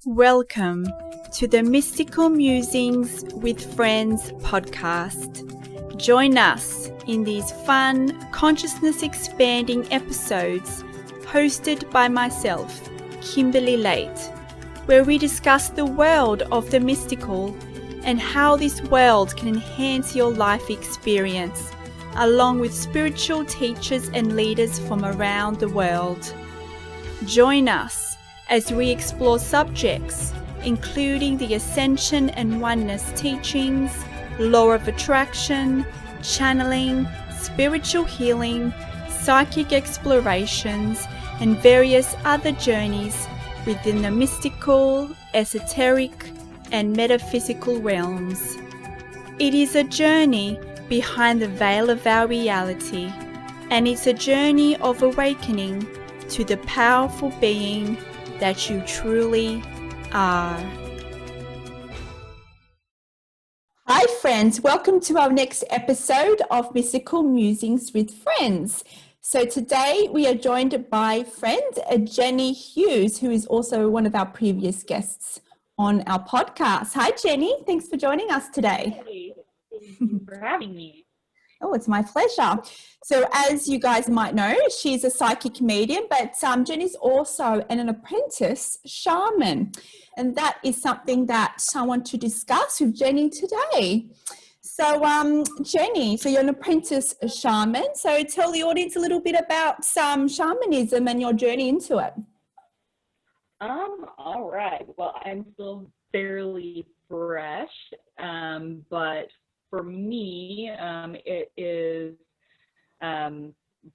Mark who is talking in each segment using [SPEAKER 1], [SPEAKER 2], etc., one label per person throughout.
[SPEAKER 1] Welcome to the Mystical Musings with Friends podcast. Join us in these fun, consciousness-expanding episodes hosted by myself, Kimberley Leite, where we discuss the world of the mystical and how this world can enhance your life experience, along with spiritual teachers and leaders from around the world. Join us as we explore subjects including the ascension and oneness teachings, law of attraction, channeling, spiritual healing, psychic explorations, and various other journeys within the mystical, esoteric, and metaphysical realms. It is a journey behind the veil of our reality, and it's a journey of awakening to the powerful being that you truly are. Hi friends, welcome to our next episode of Mystical Musings with Friends. So today we are joined by friend Jenni Hughes, who is also one of our previous guests on our podcast. Hi Jenni, thanks for joining us today.
[SPEAKER 2] Hey, thank you for having me.
[SPEAKER 1] Oh, it's my pleasure. So as you guys might know, she's a psychic medium, but Jenni's also an apprentice shaman. And that is something that I want to discuss with Jenni today. So Jenni, so you're an apprentice shaman. So tell the audience a little bit about shamanism and your journey into it.
[SPEAKER 2] All right. Well, I'm still fairly fresh, but for me, it is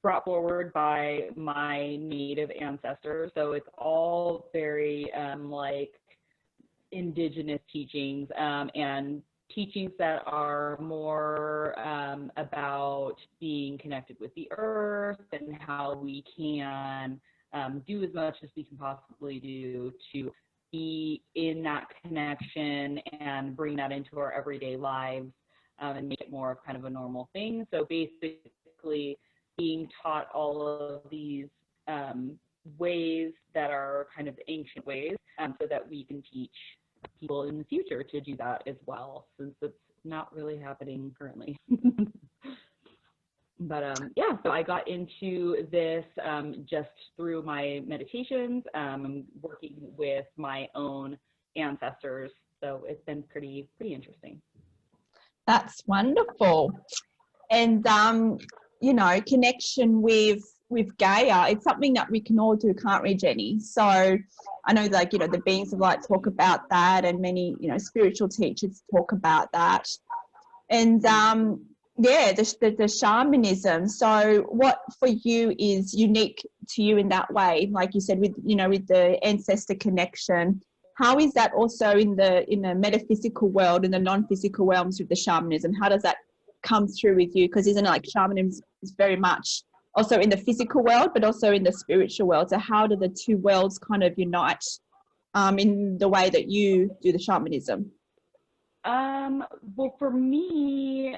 [SPEAKER 2] brought forward by my native ancestors. So it's all very like indigenous teachings and teachings that are more about being connected with the earth and how we can do as much as we can possibly do to be in that connection and bring that into our everyday lives. And make it more of kind of a normal thing. So basically being taught all of these ways that are kind of ancient ways so that we can teach people in the future to do that as well, since it's not really happening currently. But yeah, so I got into this just through my meditations, working with my own ancestors. So it's been pretty interesting.
[SPEAKER 1] That's wonderful. And, connection with Gaia, it's something that we can all do, can't we, Jenni? So I know, the beings of light talk about that, and many, spiritual teachers talk about that. And, the shamanism. So what for you is unique to you in that way? Like you said, with the ancestor connection. How is that also in the metaphysical world, in the non-physical realms with the shamanism? How does that come through with you? Because isn't it like shamanism is very much also in the physical world, but also in the spiritual world? So how do the two worlds kind of unite in the way that you do the shamanism?
[SPEAKER 2] Well, for me,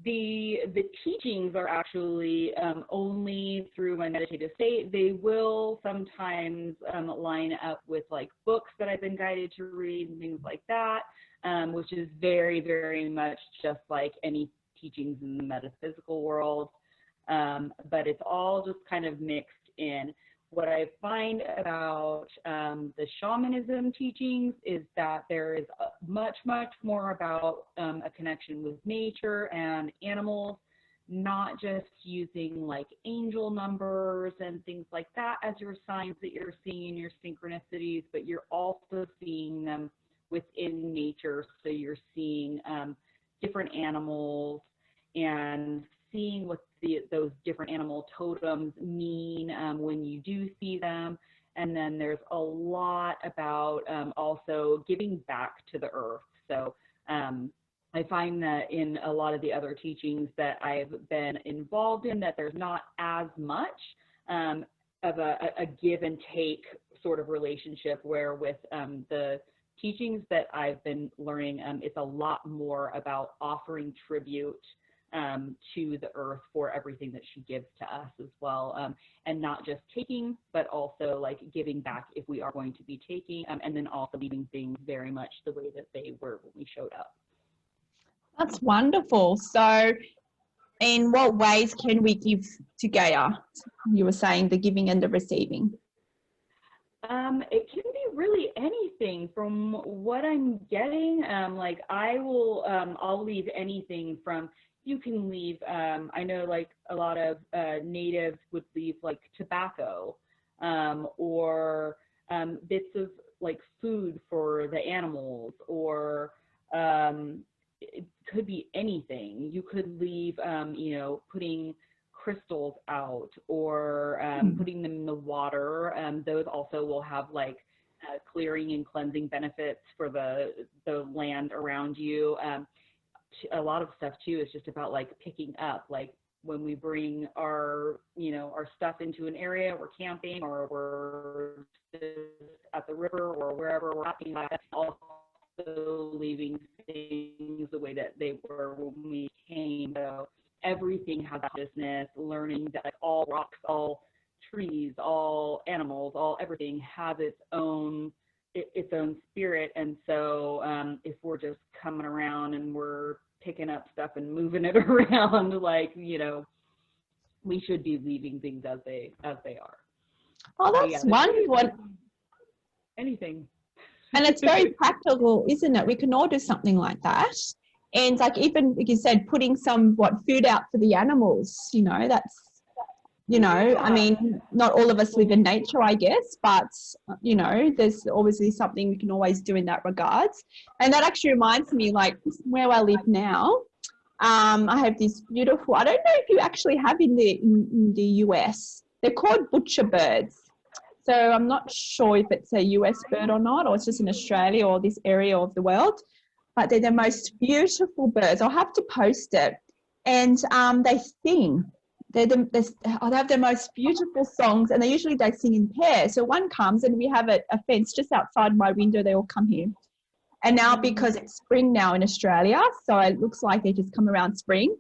[SPEAKER 2] the teachings are actually only through my meditative state. They will sometimes line up with like books that I've been guided to read and things like that, which is very, very much just like any teachings in the metaphysical world. But it's all just kind of mixed in. What I find about the shamanism teachings is that there is much more about a connection with nature and animals, not just using like angel numbers and things like that as your signs that you're seeing in your synchronicities, but you're also seeing them within nature. So you're seeing different animals and seeing what those different animal totems mean when you do see them. And then there's a lot about also giving back to the earth. So I find that in a lot of the other teachings that I've been involved in, that there's not as much of a give and take sort of relationship, where with the teachings that I've been learning, it's a lot more about offering tribute to the earth for everything that she gives to us as well, and not just taking, but also like giving back if we are going to be taking, and then also leaving things very much the way that they were when we showed up.
[SPEAKER 1] That's wonderful. So in what ways can we give to Gaia? You were saying the giving and the receiving.
[SPEAKER 2] It can be really anything from what I'm getting. Like I'll leave anything from, you can leave, I know like a lot of natives would leave like tobacco, or bits of like food for the animals, or it could be anything. You could leave, you know, putting crystals out, or putting them in the water. Those also will have like clearing and cleansing benefits for the land around you. A lot of stuff too is just about like picking up, like when we bring our, you know, our stuff into an area, we're camping, or we're at the river, or wherever we're at, also leaving things the way that they were when we came. So everything has a business, learning that like all rocks, all trees, all animals, all everything has its own spirit. And so if we're just coming around and we're picking up stuff and moving it around, like, you know, we should be leaving things as they are.
[SPEAKER 1] Oh, that's wonderful.
[SPEAKER 2] Anything.
[SPEAKER 1] And it's very practical, isn't it? We can all do something like that. And like, even like you said, putting some food out for the animals, you know, that's, you know, I mean, not all of us live in nature, I guess, but, you know, there's obviously something we can always do in that regards. And that actually reminds me, like, where I live now, I have this beautiful, I don't know if you actually have in the US, they're called butcher birds. So I'm not sure if it's a US bird or not, or it's just in Australia or this area of the world, but they're the most beautiful birds. I'll have to post it. And they sing. They have the most beautiful songs, and they sing in pairs. So one comes, and we have a fence just outside my window. They all come here. And now, because it's spring now in Australia, so it looks like they just come around spring.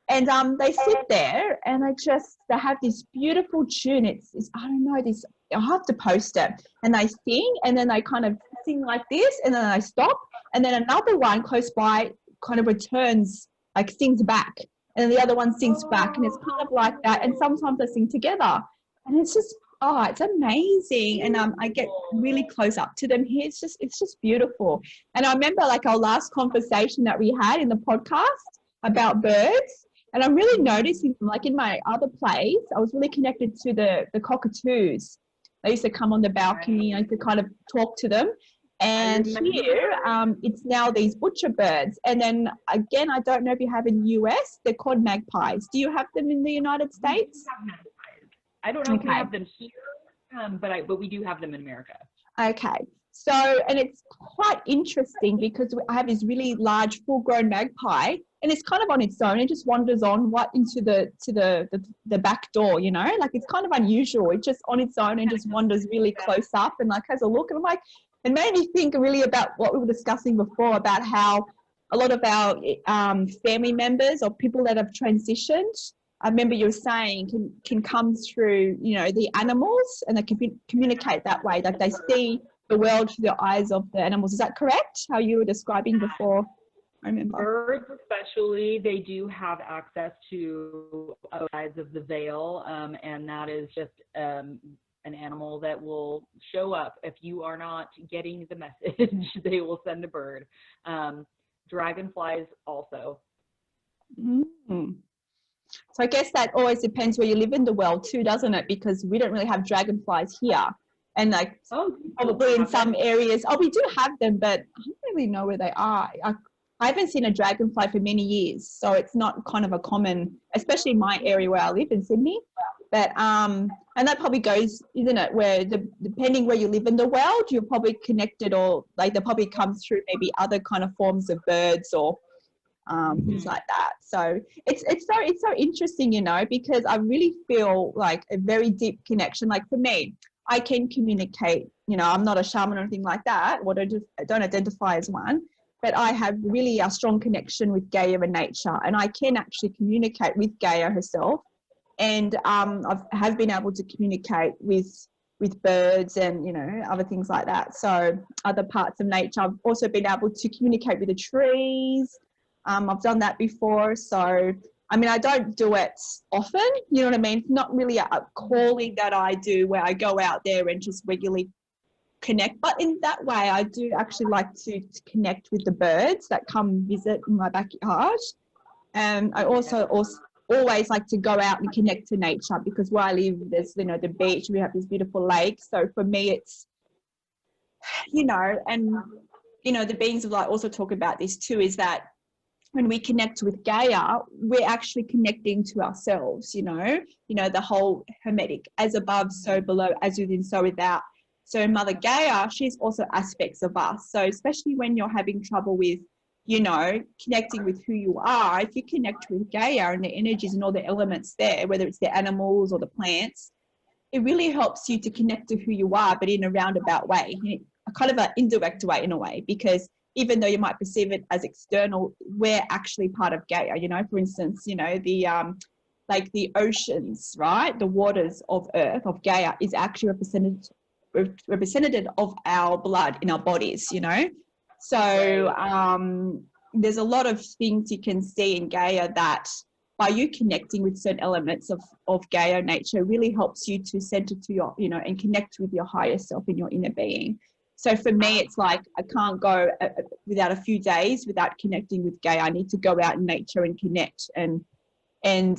[SPEAKER 1] And they sit there, and they have this beautiful tune. It's I don't know, this, I'll have to post it. And they sing, and then they kind of sing like this, and then they stop. And then another one close by kind of returns, like sings back. And the other one sings back, and it's kind of like that. And sometimes they sing together, and it's just, oh, it's amazing. And I get really close up to them here. It's just beautiful. And I remember like our last conversation that we had in the podcast about birds, and I'm really noticing, like in my other place, I was really connected to the cockatoos. They used to come on the balcony. I used to kind of talk to them. And here, it's now these butcher birds. And then again, I don't know if you have in the US, they're called magpies. Do you have them in the United States?
[SPEAKER 2] We have magpies. I don't know if we have them here, but we do have them in America.
[SPEAKER 1] Okay. So, and it's quite interesting because I have this really large full-grown magpie, and it's kind of on its own. It just wanders on into the back door, you know, like it's kind of unusual. It's just on its own and just wanders really close up and like has a look. And I'm like, it made me think really about what we were discussing before about how a lot of our family members or people that have transitioned, I remember you were saying, can come through, you know, the animals, and they can communicate that way. Like they see the world through the eyes of the animals. Is that correct? How you were describing before? I remember.
[SPEAKER 2] Birds especially, they do have access to both sides of the veil, and that is just an animal that will show up. If you are not getting the message, they will send a bird. Dragonflies also.
[SPEAKER 1] Mm-hmm. So I guess that always depends where you live in the world too, doesn't it? Because we don't really have dragonflies here. And like probably in some areas, we do have them, but I don't really know where they are. I haven't seen a dragonfly for many years, so it's not kind of a common, especially in my area where I live in Sydney. But and that probably goes, isn't it, where depending where you live in the world, you're probably connected, or like they probably come through maybe other kind of forms of birds or things like that. So it's so interesting, you know, because I really feel like a very deep connection. Like for me, I can communicate, you know, I'm not a shaman or anything like that, or I don't identify as one,
[SPEAKER 3] but I have really a strong connection with Gaia and nature, and I can actually communicate with Gaia herself. And have been able to communicate with birds and, you know, other things like that. So other parts of nature. I've also been able to communicate with the trees. I've done that before. So, I mean, I don't do it often, you know what I mean? It's not really a calling that I do where I go out there and just regularly connect. But in that way, I do actually like to connect with the birds that come visit in my backyard. And I also always like to go out and connect to nature, because where I live, there's, you know, the beach, we have this beautiful lake. So for me, it's, you know, and, you know, the beings of light also talk about this too, is that when we connect with Gaia, we're actually connecting to ourselves, you know, the whole hermetic, as above, so below, as within, so without. So Mother Gaia, she's also aspects of us. So especially when you're having trouble with, you know, connecting with who you are, if you connect with Gaia and the energies and all the elements there, whether it's the animals or the plants, it really helps you to connect to who you are, but in a roundabout way, a kind of an indirect way in a way, because even though you might perceive it as external, we're actually part of Gaia. You know, for instance, you know, the like the oceans, right? The waters of Earth, of Gaia, is actually representative of our blood in our bodies, you know. So there's a lot of things you can see in Gaia that by you connecting with certain elements of Gaia nature really helps you to center to your, you know, and connect with your higher self and your inner being. So for me, it's like I can't go without a few days without connecting with Gaia. I need to go out in nature and connect. And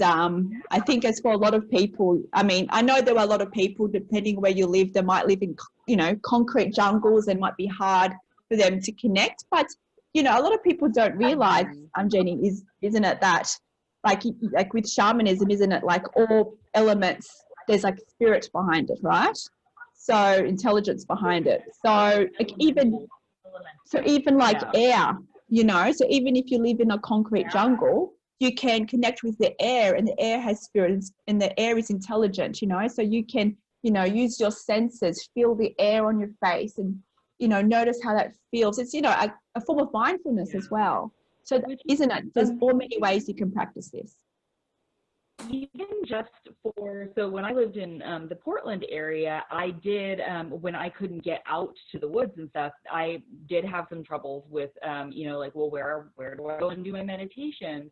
[SPEAKER 3] I think as for a lot of people, I mean, I know there are a lot of people, depending where you live, they might live in, you know, concrete jungles, and might be hard for them to connect. But, you know, a lot of people don't realize, Jenni, isn't it, that like with shamanism, isn't it, like all elements, there's like spirit behind it, right? So intelligence behind it. So like even like air, you know, so even if you live in a concrete jungle, you can connect with the air, and the air has spirit, and the air is intelligent, you know, so you can, you know, use your senses, feel the air on your face, and, you know, notice how that feels. It's, you know, a form of mindfulness as well. So isn't it, there's so many ways you can practice this.
[SPEAKER 2] Even just so when I lived in the Portland area, I did, when I couldn't get out to the woods and stuff, I did have some troubles with, you know, like, well, where do I go and do my meditation?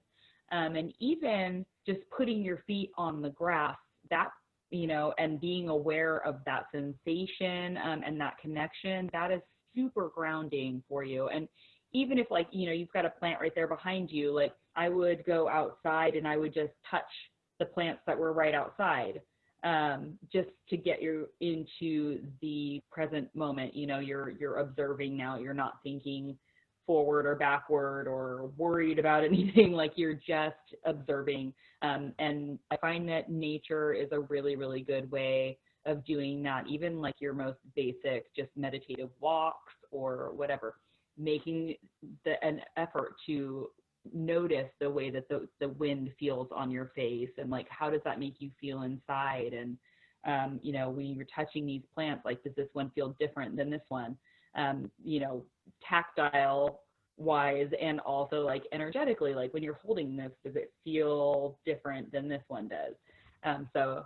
[SPEAKER 2] And even just putting your feet on the grass, that, you know, and being aware of that sensation and that connection, that is super grounding for you. And even if, like, you know, you've got a plant right there behind you, like, I would go outside and I would just touch the plants that were right outside, just to get you into the present moment. You know, you're observing now, you're not thinking forward or backward or worried about anything, like you're just observing. And I find that nature is a really, really good way of doing that. Even like your most basic, just meditative walks or whatever, making an effort to notice the way that the wind feels on your face, and like, how does that make you feel inside? And you know, when you're touching these plants, like, does this one feel different than this one? You know, tactile wise, and also like energetically, like when you're holding this, does it feel different than this one does? So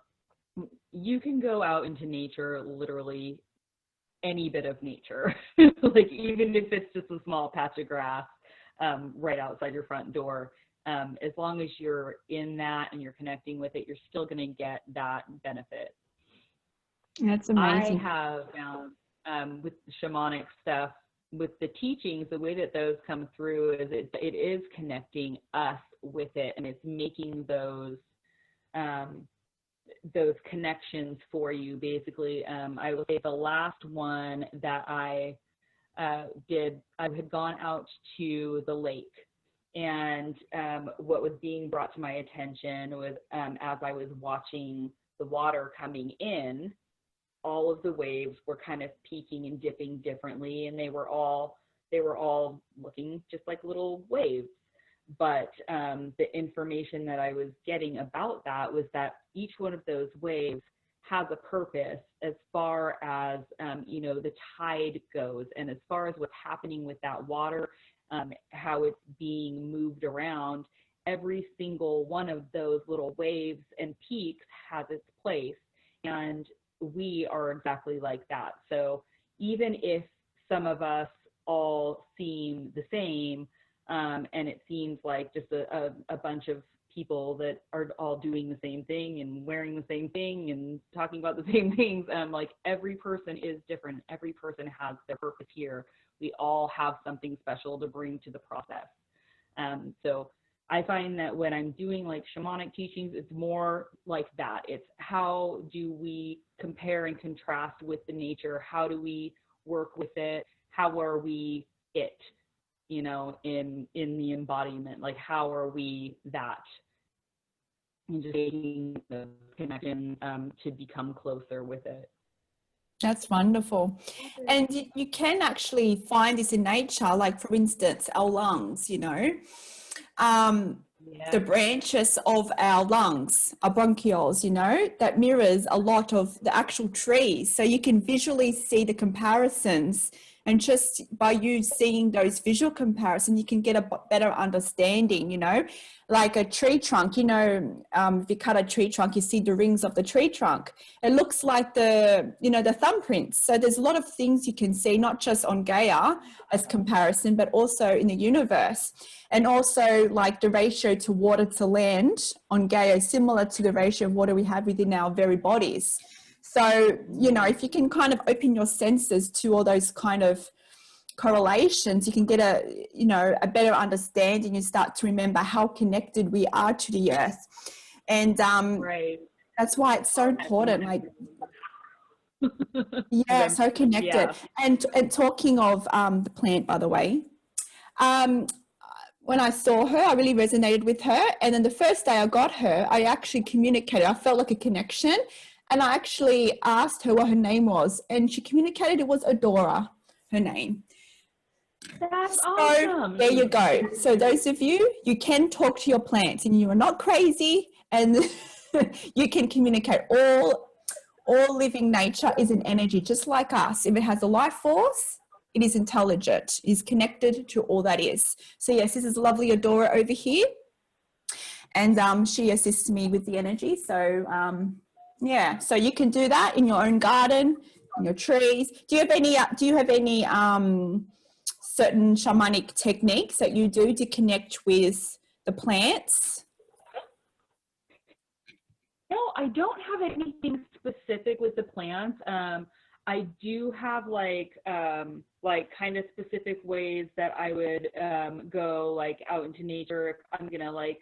[SPEAKER 2] you can go out into nature, literally any bit of nature, like even if it's just a small patch of grass right outside your front door, as long as you're in that and you're connecting with it, you're still going to get that benefit.
[SPEAKER 3] That's amazing.
[SPEAKER 2] I have found with the shamanic stuff, with the teachings, the way that those come through is it is connecting us with it, and it's making those connections for you, basically. I will say the last one that I did, I had gone out to the lake, and what was being brought to my attention was, as I was watching the water coming in, all of the waves were kind of peaking and dipping differently, and they were all looking just like little waves. But the information that I was getting about that was that each one of those waves has a purpose as far as, you know, the tide goes, and as far as what's happening with that water, how it's being moved around. Every single one of those little waves and peaks has its place, and we are exactly like that. So even if some of us all seem the same, and it seems like just a bunch of people that are all doing the same thing and wearing the same thing and talking about the same things, like every person is different. Every person has their purpose here. We all have something special to bring to the process. So I find that when I'm doing like shamanic teachings, it's more like that. It's how do we compare and contrast with the nature? How do we work with it? How are we it, you know, in the embodiment? Like, how are we that? And just making the connection to become closer with it.
[SPEAKER 3] That's wonderful. And you can actually find this in nature, like for instance, our lungs, you know. The branches of our lungs, our bronchioles, you know, that mirrors a lot of the actual trees. So you can visually see the comparisons, and just by you seeing those visual comparisons, you can get a better understanding, you know, like a tree trunk, you know, if you cut a tree trunk, you see the rings of the tree trunk. It looks like the, you know, the thumbprints. So there's a lot of things you can see, not just on Gaia as comparison, but also in the universe. And also like the ratio to water to land on Gaia, similar to the ratio of water we have within our very bodies. So, you know, if you can kind of open your senses to all those kind of correlations, you can get a, you know, a better understanding and start to remember how connected we are to the earth. And
[SPEAKER 2] right.
[SPEAKER 3] That's why it's so important. Like, yeah, so connected. Yeah. And talking of the plant, by the way, when I saw her, I really resonated with her. And then the first day I got her, I actually communicated. I felt like a connection. And I actually asked her what her name was. And she communicated it was Adora, her name.
[SPEAKER 2] That's awesome.
[SPEAKER 3] There you go. So those of you, you can talk to your plants and you are not crazy, and you can communicate. All living nature is an energy, just like us. If it has a life force, it is intelligent, is connected to all that is. So yes, this is lovely Adora over here. And she assists me with the energy. So yeah, so you can do that in your own garden, in your trees. Do you have any certain shamanic techniques that you do to connect with the plants?
[SPEAKER 2] No, I don't have anything specific with the plants. I do have like kind of specific ways that I would go like out into nature if I'm gonna like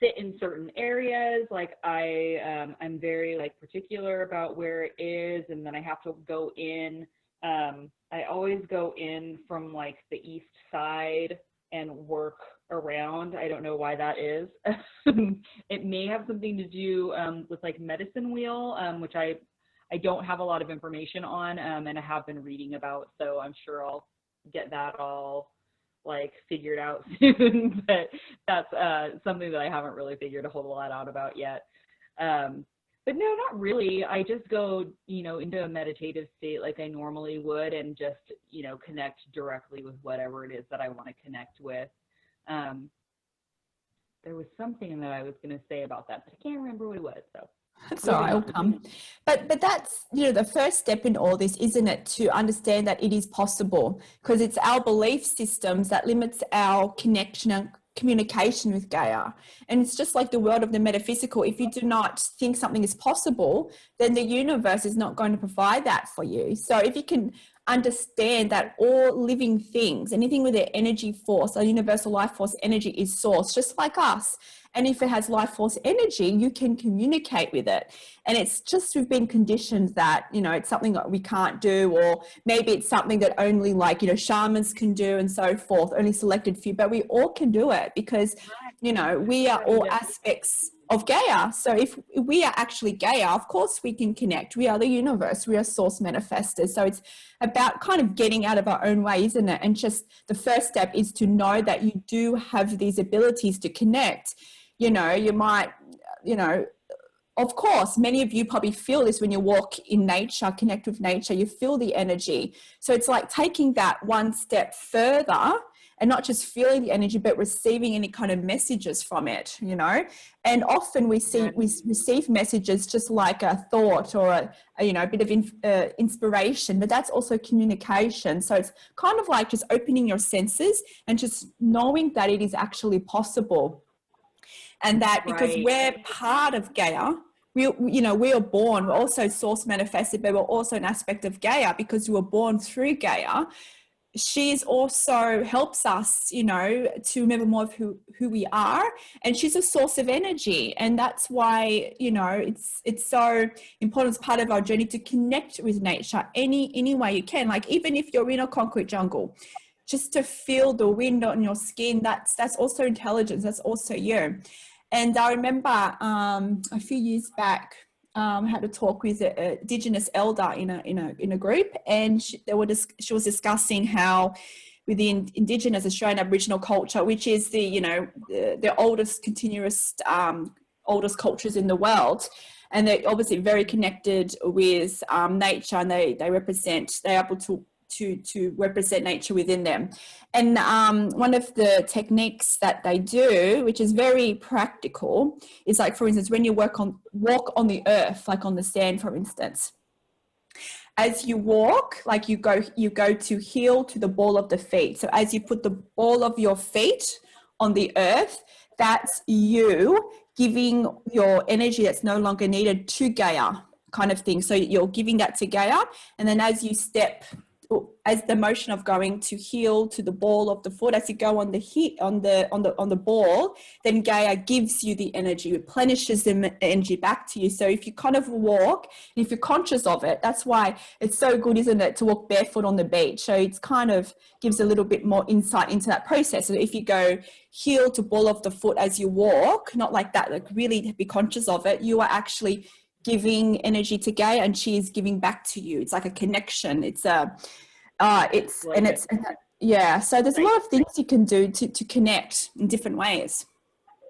[SPEAKER 2] sit in certain areas. Like I'm very like particular about where it is, and then I have to go in. I always go in from like the east side and work around. I don't know why that is. It may have something to do with like medicine wheel, which I don't have a lot of information on, and I have been reading about, so I'm sure I'll get that all like figured out soon. But that's something that I haven't really figured a whole lot out about yet. But no, not really. I just go, you know, into a meditative state like I normally would, and just, you know, connect directly with whatever it is that I want to connect with. There was something that I was going to say about that, but I can't remember what it was. So
[SPEAKER 3] that's all right, it'll come. But that's, you know, the first step in all this, isn't it, to understand that it is possible, because it's our belief systems that limits our connection and communication with Gaia. And it's just like the world of the metaphysical. If you do not think something is possible, then the universe is not going to provide that for you. So if you can understand that all living things, anything with their energy force, a universal life force energy, is source, just like us. And if it has life force energy, you can communicate with it. And it's just, we've been conditioned that, you know, it's something that we can't do, or maybe it's something that only like, you know, shamans can do and so forth, only selected few, but we all can do it, because, you know, we are all aspects of Gaia. So if we are actually Gaia, of course we can connect. We are the universe. We are source manifestors. So it's about kind of getting out of our own way, isn't it? And just the first step is to know that you do have these abilities to connect. You know, you might, you know, of course, many of you probably feel this when you walk in nature, connect with nature, you feel the energy. So it's like taking that one step further and not just feeling the energy, but receiving any kind of messages from it, you know. And often we receive messages just like a thought or a bit of inspiration, but that's also communication. So it's kind of like just opening your senses and just knowing that it is actually possible. And that because we're part of Gaia, we are born, we're also source manifested, but we're also an aspect of Gaia because we were born through Gaia. She also helps us, to remember more of who we are, and she's a source of energy. And that's why, it's so important as part of our journey to connect with nature any way you can. Like even if you're in a concrete jungle, just to feel the wind on your skin, that's also intelligence, that's also you. And I remember a few years back, I had a talk with an Indigenous elder in a group, and she was discussing how with the Indigenous Australian Aboriginal culture, which is the oldest continuous oldest cultures in the world, and they're obviously very connected with nature, and they're able to represent nature within them. And one of the techniques that they do, which is very practical, is like, for instance, when you walk on the earth, like on the sand, for instance, as you walk, like you go to heel to the ball of the feet. So as you put the ball of your feet on the earth, that's you giving your energy that's no longer needed to Gaia, kind of thing. So you're giving that to Gaia, and then as you step, as the motion of going to heel to the ball of the foot, as you go on the ball, then Gaia gives you the energy, replenishes the energy back to you. So if you kind of walk, if you're conscious of it, that's why it's so good, isn't it, to walk barefoot on the beach? So it's kind of gives a little bit more insight into that process. So if you go heel to ball of the foot as you walk, not like that, like really be conscious of it, you are actually giving energy to Gaia, and she is giving back to you. It's like a connection. So there's a lot of things you can do to connect in different ways.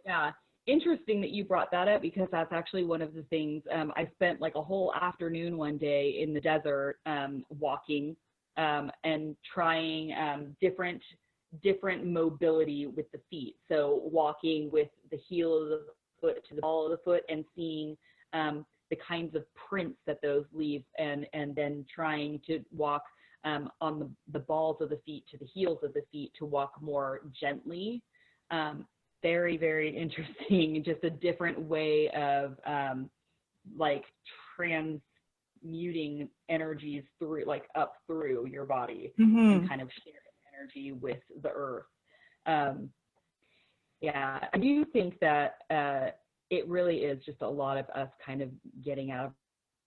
[SPEAKER 2] Yeah, interesting that you brought that up, because that's actually one of the things. I spent like a whole afternoon one day in the desert walking and trying different mobility with the feet. So walking with the heel of the foot to the ball of the foot and seeing the kinds of prints that those leave, and then trying to walk on the balls of the feet to the heels of the feet to walk more gently. Very, very interesting. Just a different way of like transmuting energies through, like up through your body, and kind of sharing energy with the earth. Yeah, I do think that it really is just a lot of us kind of getting out of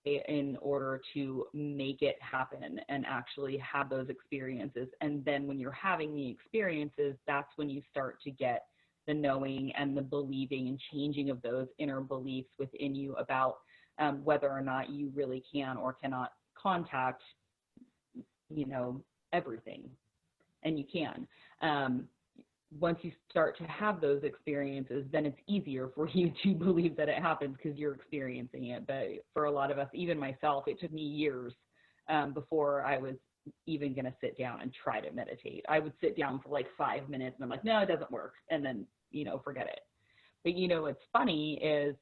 [SPEAKER 2] it in order to make it happen and actually have those experiences. And then when you're having the experiences, that's when you start to get the knowing and the believing and changing of those inner beliefs within you about whether or not you really can or cannot contact, everything. And you can. Once you start to have those experiences, then it's easier for you to believe that it happens because you're experiencing it. But for a lot of us, even myself, it took me years before I was even going to sit down and try to meditate. I would sit down for like 5 minutes and I'm like, no, it doesn't work. And then, forget it. But what's funny is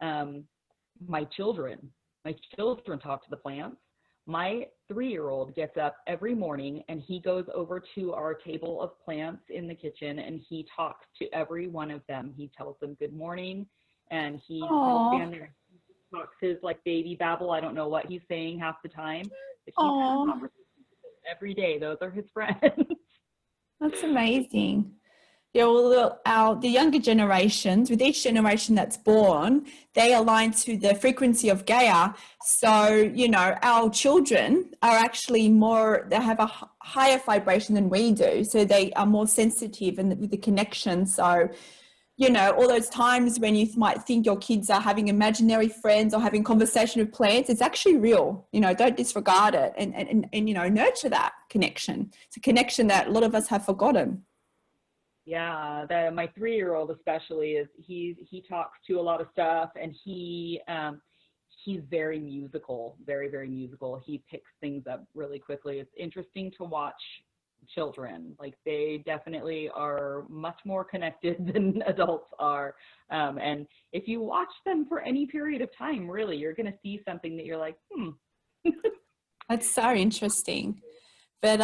[SPEAKER 2] my children talk to the plants. My 3-year-old gets up every morning and he goes over to our table of plants in the kitchen and he talks to every one of them. He tells them good morning, and he stands there and talks his like baby babble. I don't know what he's saying half the time, but he's having conversations every day. Those are his friends.
[SPEAKER 3] That's amazing. Yeah, well, the younger generations, with each generation that's born, they align to the frequency of Gaia. So, our children are actually they have a higher vibration than we do. So they are more sensitive and with the connection. So, all those times when you might think your kids are having imaginary friends or having conversation with plants, it's actually real. Don't disregard it and nurture that connection. It's a connection that a lot of us have forgotten.
[SPEAKER 2] Yeah, my 3-year-old especially he talks to a lot of stuff, and he's very musical, very, very musical. He picks things up really quickly. It's interesting to watch children. Like, they definitely are much more connected than adults are. And if you watch them for any period of time, really, you're going to see something that you're like,
[SPEAKER 3] That's so interesting. But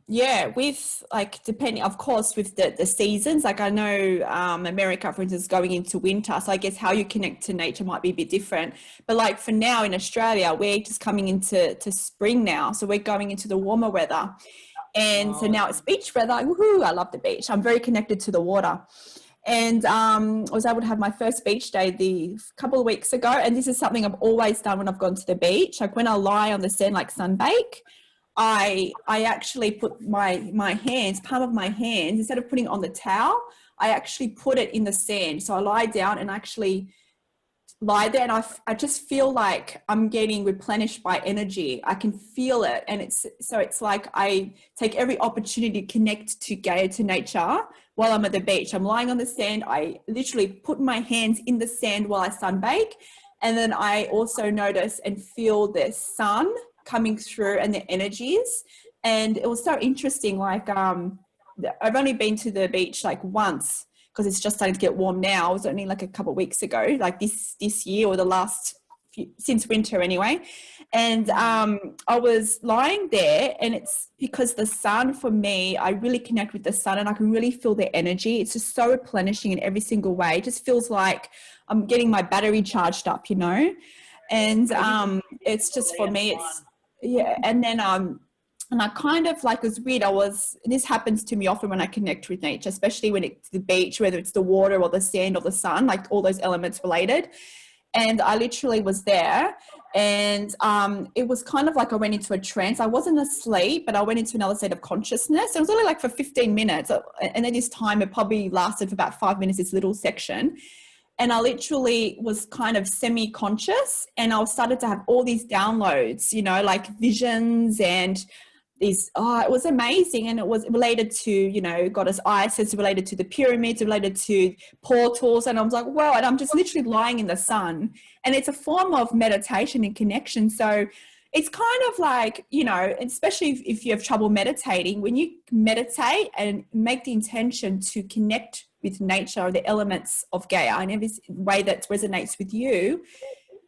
[SPEAKER 3] yeah, with like, depending, of course, with the seasons, like I know America, for instance, is going into winter. So I guess how you connect to nature might be a bit different. But like for now in Australia, we're just coming into spring now. So we're going into the warmer weather. And so now it's beach weather. Woohoo, I love the beach. I'm very connected to the water. And I was able to have my first beach day a couple of weeks ago. And this is something I've always done when I've gone to the beach. Like when I lie on the sand, like sunbake, I actually put my hands, palm of my hands, instead of putting it on the towel, I actually put it in the sand. So I lie down and actually lie there, and I just feel like I'm getting replenished by energy. I can feel it. And it's like I take every opportunity to connect to Gaia, to nature, while I'm at the beach. I'm lying on the sand. I literally put my hands in the sand while I sunbake. And then I also notice and feel the sun coming through and the energies. And it was so interesting. Like I've only been to the beach like once, because it's just starting to get warm now. It was only like a couple of weeks ago, like this year, or the last few, since winter anyway. And I was lying there, and it's because the sun, for me, I really connect with the sun, and I can really feel the energy. It's just so replenishing in every single way. It just feels like I'm getting my battery charged up, you know? And it's just, for me, it's, yeah. And then and I kind of, like, it was weird. This happens to me often when I connect with nature, especially when it's the beach, whether it's the water or the sand or the sun, like all those elements related. And I literally was there, and it was kind of like I went into a trance. I wasn't asleep, but I went into another state of consciousness. It was only like for 15 minutes. And at this time, it probably lasted for about 5 minutes, this little section. And I literally was kind of semi-conscious, and I started to have all these downloads, you know, like visions and these, it was amazing. And it was related to, you know, goddess Isis, related to the pyramids, related to portals. And I was like, wow. And I'm just literally lying in the sun. And it's a form of meditation and connection. So it's kind of like, you know, especially if you have trouble meditating, when you meditate and make the intention to connect with nature or the elements of Gaia in every way that resonates with you,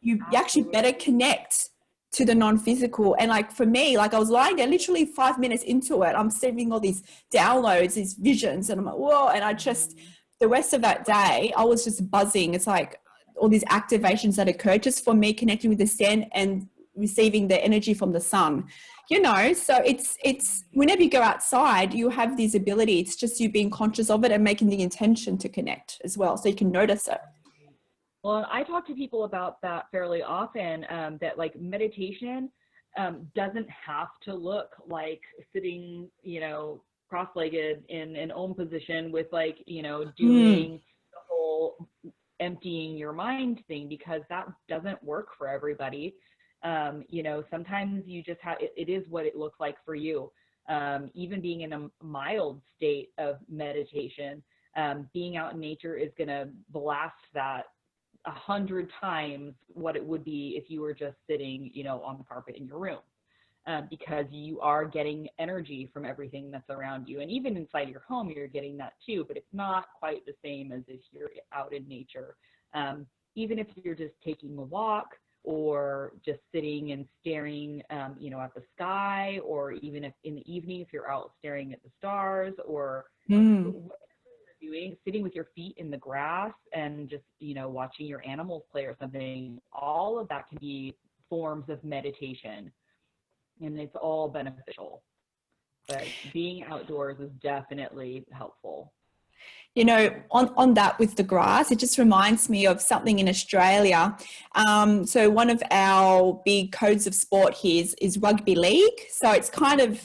[SPEAKER 3] you actually better connect to the non-physical. And like for me, like I was lying there literally 5 minutes into it, I'm receiving all these downloads, these visions, and I'm like, whoa. And I just, the rest of that day, I was just buzzing. It's like all these activations that occurred just for me connecting with the sand and receiving the energy from the sun, you know. So it's whenever you go outside, you have this ability. It's just you being conscious of it and making the intention to connect as well, so you can notice it.
[SPEAKER 2] Well, I talk to people about that fairly often, that like meditation doesn't have to look like sitting, you know, cross-legged in an Om position with, like, you know, doing the whole emptying your mind thing, because that doesn't work for everybody. You know, sometimes you just have, it is what it looks like for you. Even being in a mild state of meditation, being out in nature is going to blast that 100 times what it would be if you were just sitting, you know, on the carpet in your room, because you are getting energy from everything that's around you. And even inside your home, you're getting that too, but it's not quite the same as if you're out in nature. Even if you're just taking a walk, or just sitting and staring, you know, at the sky, or even if in the evening, if you're out staring at the stars, or doing, sitting with your feet in the grass and just, you know, watching your animals play or something, all of that can be forms of meditation, and it's all beneficial. But being outdoors is definitely helpful.
[SPEAKER 3] You know, on that with the grass, it just reminds me of something in Australia. So one of our big codes of sport here is rugby league. So it's kind of,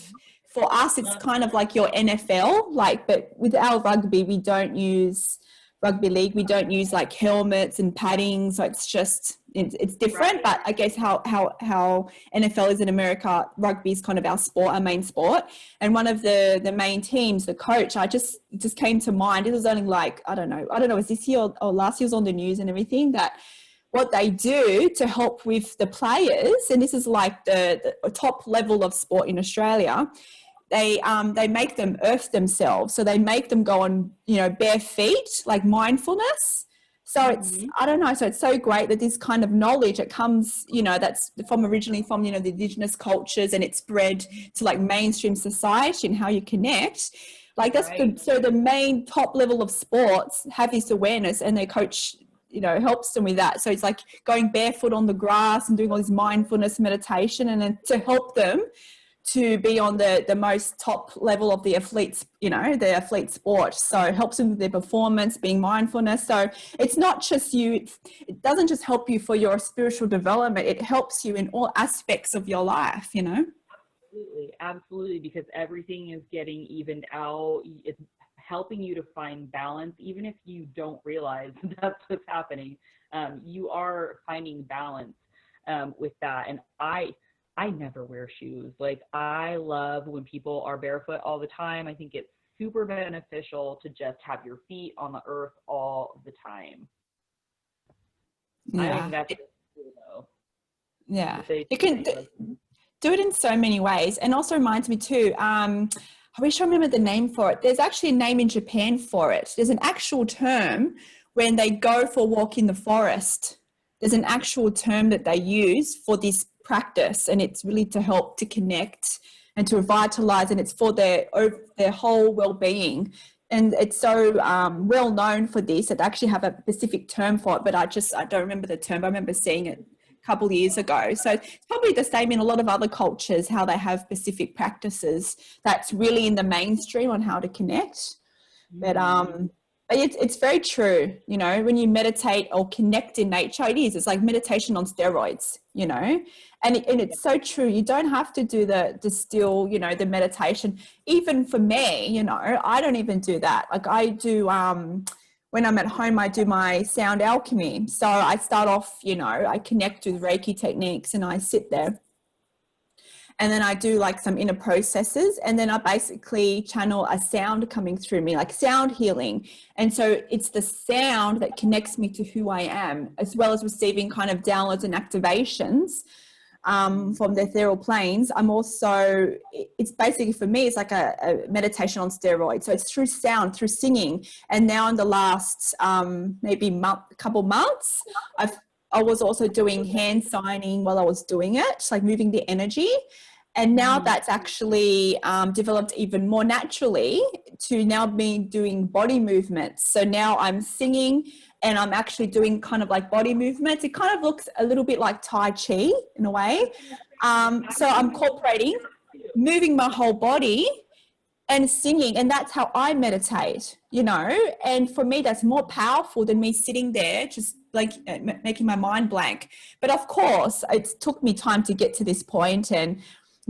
[SPEAKER 3] for us, it's kind of like your NFL, like, but with our rugby, we don't use rugby league, we don't use like helmets and padding, so it's different.
[SPEAKER 2] Right.
[SPEAKER 3] But I guess how NFL is in America, rugby is kind of our sport, our main sport. And one of the main teams, the coach, I just came to mind. It was only like I don't know, was this year or last year, was on the news and everything, that what they do to help with the players, and this is like the top level of sport in Australia. They make them earth themselves. So they make them go on, bare feet, like mindfulness. So it's, I don't know. So it's so great that this kind of knowledge, it comes, that's originally from, the indigenous cultures, and it's spread to like mainstream society and how you connect. Like that's
[SPEAKER 2] Right.
[SPEAKER 3] so the main top level of sports have this awareness, and their coach, helps them with that. So it's like going barefoot on the grass and doing all this mindfulness meditation, and then to help them to be on the most top level of the athletes, the athlete sport. So it helps them with their performance, being mindfulness. So it's not just it doesn't just help you for your spiritual development, it helps you in all aspects of your life,
[SPEAKER 2] Absolutely, because everything is getting evened out. It's helping you to find balance, even if you don't realize that's what's happening. You are finding balance with that. And I never wear shoes. Like, I love when people are barefoot all the time. I think it's super beneficial to just have your feet on the earth all the time.
[SPEAKER 3] Yeah.
[SPEAKER 2] I think that's cool, though.
[SPEAKER 3] Yeah. You can do it in so many ways. And also reminds me too, I wish I remember the name for it. There's actually a name in Japan for it. There's an actual term when they go for a walk in the forest. There's an actual term that they use for this practice, and it's really to help to connect and to revitalize, and it's for their whole well-being. And it's so well known for this. It actually have a specific term for it, but I don't remember the term. I remember seeing it a couple of years ago. So it's probably the same in a lot of other cultures, how they have specific practices that's really in the mainstream on how to connect. But it's very true, when you meditate or connect in nature, it's like meditation on steroids, and it's so true. You don't have to do the still, the meditation. Even for me, I don't even do that. Like I do, when I'm at home, I do my sound alchemy. So I start off, I connect with Reiki techniques, and I sit there. And then I do like some inner processes, and then I basically channel a sound coming through me, like sound healing. And so it's the sound that connects me to who I am, as well as receiving kind of downloads and activations from the ethereal planes. I'm also, it's basically for me, it's like a meditation on steroids. So it's through sound, through singing. And now in the last couple months, I was also doing hand signing while I was doing it, like moving the energy. And now that's actually developed even more naturally to now be doing body movements. So now I'm singing and I'm actually doing kind of like body movements. It kind of looks a little bit like Tai Chi in a way. So I'm incorporating, moving my whole body and singing, and that's how I meditate, and for me that's more powerful than me sitting there just like making my mind blank. But of course it took me time to get to this point, and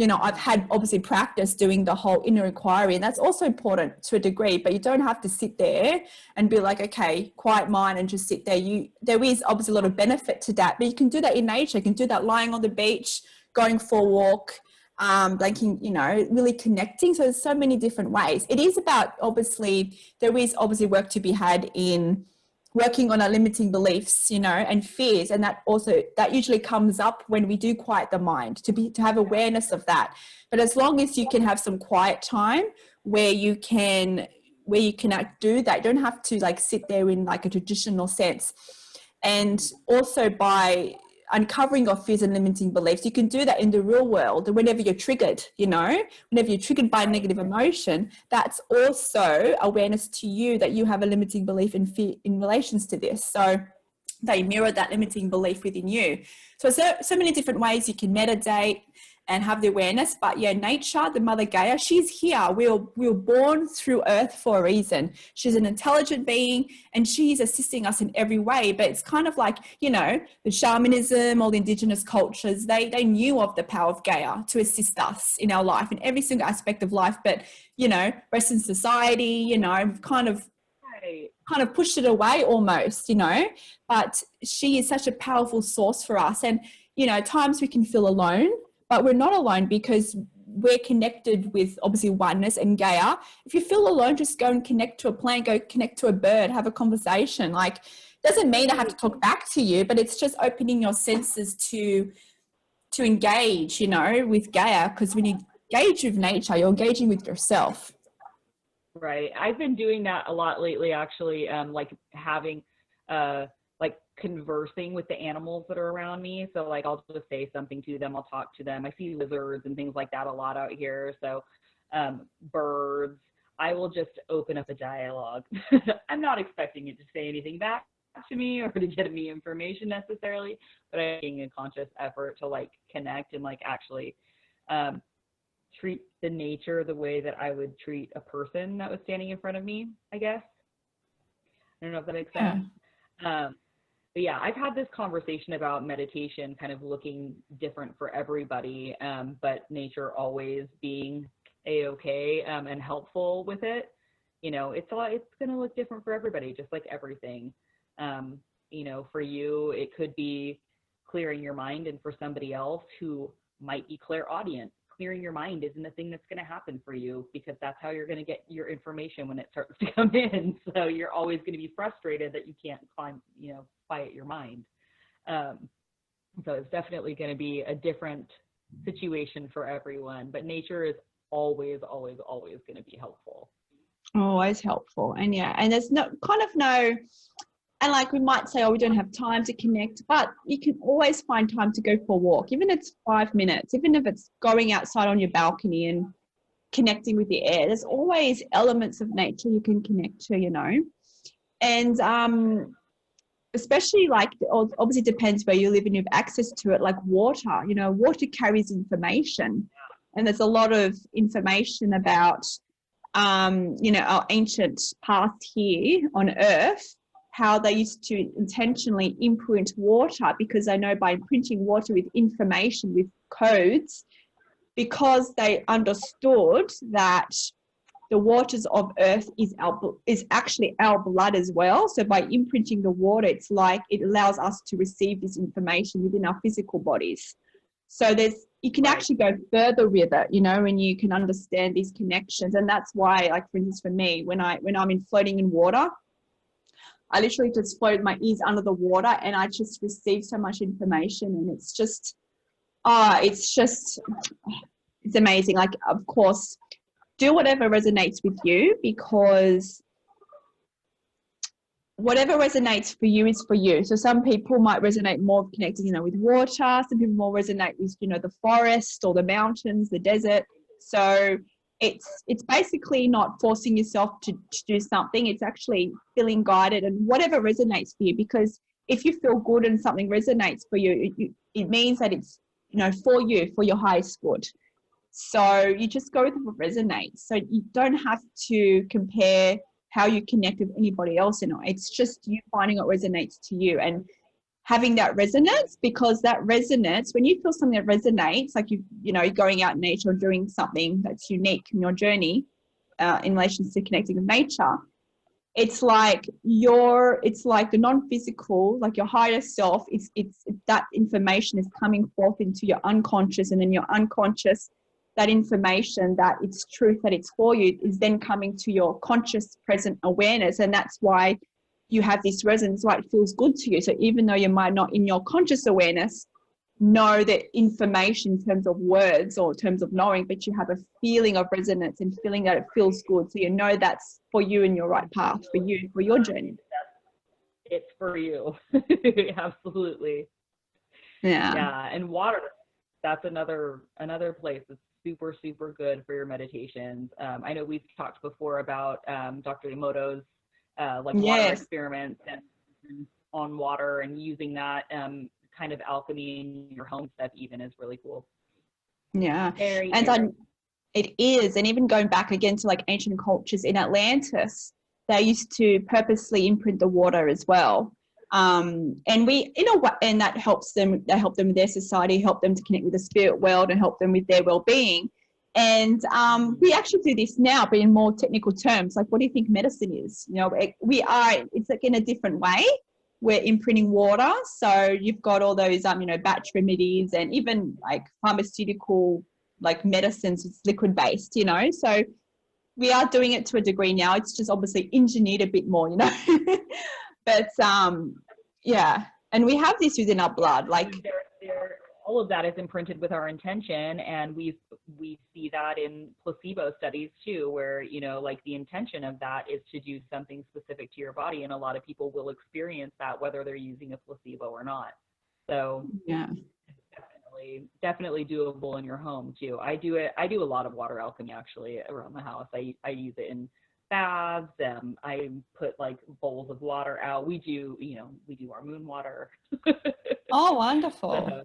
[SPEAKER 3] I've had obviously practice doing the whole inner inquiry, and that's also important to a degree, but you don't have to sit there and be like, okay, quiet mind and just sit there. There is obviously a lot of benefit to that, but you can do that in nature. You can do that lying on the beach, going for a walk, blanking, really connecting. So there's so many different ways. It is about, there is obviously work to be had in working on our limiting beliefs, and fears. And that usually comes up when we do quiet the mind, to have awareness of that. But as long as you can have some quiet time where you can do that, you don't have to like sit there in like a traditional sense. And also by uncovering your fears and limiting beliefs, you can do that in the real world. Whenever you're triggered, whenever you're triggered by a negative emotion, that's also awareness to you that you have a limiting belief in fear in relations to this. So they mirror that limiting belief within you. So many different ways you can meditate and have the awareness. But yeah, nature, the mother Gaia, she's here. We were born through earth for a reason. She's an intelligent being and she's assisting us in every way. But it's kind of like, the shamanism, all the indigenous cultures, they knew of the power of Gaia to assist us in our life, in every single aspect of life. But, Western society, kind of kind of pushed it away almost, you know, but she is such a powerful source for us. And, you know, at times we can feel alone, but we're not alone because we're connected with obviously oneness and Gaia. If you feel alone, just go and connect to a plant, go connect to a bird, have a conversation. Like, doesn't mean I have to talk back to you, but it's just opening your senses to engage, you know, with Gaia, because when you engage with nature, you're engaging with yourself.
[SPEAKER 2] Right. I've been doing that a lot lately, actually, like having, like conversing with the animals that are around me. So like, I'll just say something to them. I'll talk to them. I see lizards and things like that a lot out here. So, birds, I will just open up a dialogue. I'm not expecting it to say anything back to me or to get me information necessarily, but I'm making a conscious effort to like connect and like actually, treat the nature the way that I would treat a person that was standing in front of me, I guess. I don't know if that makes sense. But yeah, I've had this conversation about meditation kind of looking different for everybody, but nature always being a-okay and helpful with it. You know, it's going to look different for everybody, just like everything. You know, for you, it could be clearing your mind, and for somebody else who might be clairaudient, clearing your mind isn't a thing that's going to happen for you, because that's how you're going to get your information when it starts to come in. So you're always going to be frustrated that you can't quiet your mind. So it's definitely going to be a different situation for everyone, but nature is always, always, always going to be helpful.
[SPEAKER 3] Always helpful. And yeah, and there's and like we might say, oh, we don't have time to connect, but you can always find time to go for a walk, even if it's 5 minutes, even if it's going outside on your balcony and connecting with the air. There's always elements of nature you can connect to, you know. And especially like, obviously depends where you live and you have access to it, like water, you know, water carries information. And there's a lot of information about, you know, our ancient past here on Earth, how they used to intentionally imprint water, because they know by imprinting water with information, with codes, because they understood that the waters of Earth is actually our blood as well. So by imprinting the water, it's like it allows us to receive this information within our physical bodies. So you can actually go further with it, you know, and you can understand these connections. And that's why, like, for instance, for me, when I'm floating in water, I literally just float my ears under the water and I just receive so much information, and it's amazing. Like, of course, do whatever resonates with you, because whatever resonates for you is for you. So some people might resonate more connected, you know, with water. Some people more resonate with, you know, the forest or the mountains, the desert. So it's basically not forcing yourself to do something. It's actually feeling guided and whatever resonates for you, because if you feel good and something resonates for you, it means that it's, you know, for you, for your highest good. So you just go with what resonates. So you don't have to compare how you connect with anybody else, you know. It's just you finding what resonates to you and having that resonance, because that resonance, when you feel something that resonates, like you know, you're going out in nature or doing something that's unique in your journey in relation to connecting with nature, it's like the non-physical, like your higher self, it's that information is coming forth into your unconscious, and then your unconscious, that information that it's truth, that it's for you, is then coming to your conscious present awareness. And that's why you have this resonance, why it feels good to you. So even though you might not in your conscious awareness know the information in terms of words or in terms of knowing, but you have a feeling of resonance and feeling that it feels good. So you know that's for you and your right path, for you, for your journey.
[SPEAKER 2] It's for you. Absolutely.
[SPEAKER 3] Yeah.
[SPEAKER 2] Yeah. And water, that's another place that's super, super good for your meditations. I know we've talked before about Dr. Emoto's water experiments and on water, and using that kind of alchemy in your home stuff even is really cool.
[SPEAKER 3] Yeah. It is. And even going back again to like ancient cultures in Atlantis, they used to purposely imprint the water as well. And that helps them. They help them with their society, help them to connect with the spirit world, and help them with their well-being. And we actually do this now, but in more technical terms. Like, what do you think medicine is? You know, it's like in a different way. We're imprinting water. So you've got all those, you know, batch remedies and even like pharmaceutical, like medicines, it's liquid based, you know. So we are doing it to a degree now. It's just obviously engineered a bit more, you know. But yeah, and we have this within our blood. Like,
[SPEAKER 2] all of that is imprinted with our intention, and we see that in placebo studies too, where, you know, like the intention of that is to do something specific to your body, and a lot of people will experience that whether they're using a placebo or not. So
[SPEAKER 3] yeah,
[SPEAKER 2] definitely doable in your home too. I do a lot of water alchemy actually around the house. I use it in baths. I put like bowls of water out. We do our moon water.
[SPEAKER 3] Oh, wonderful.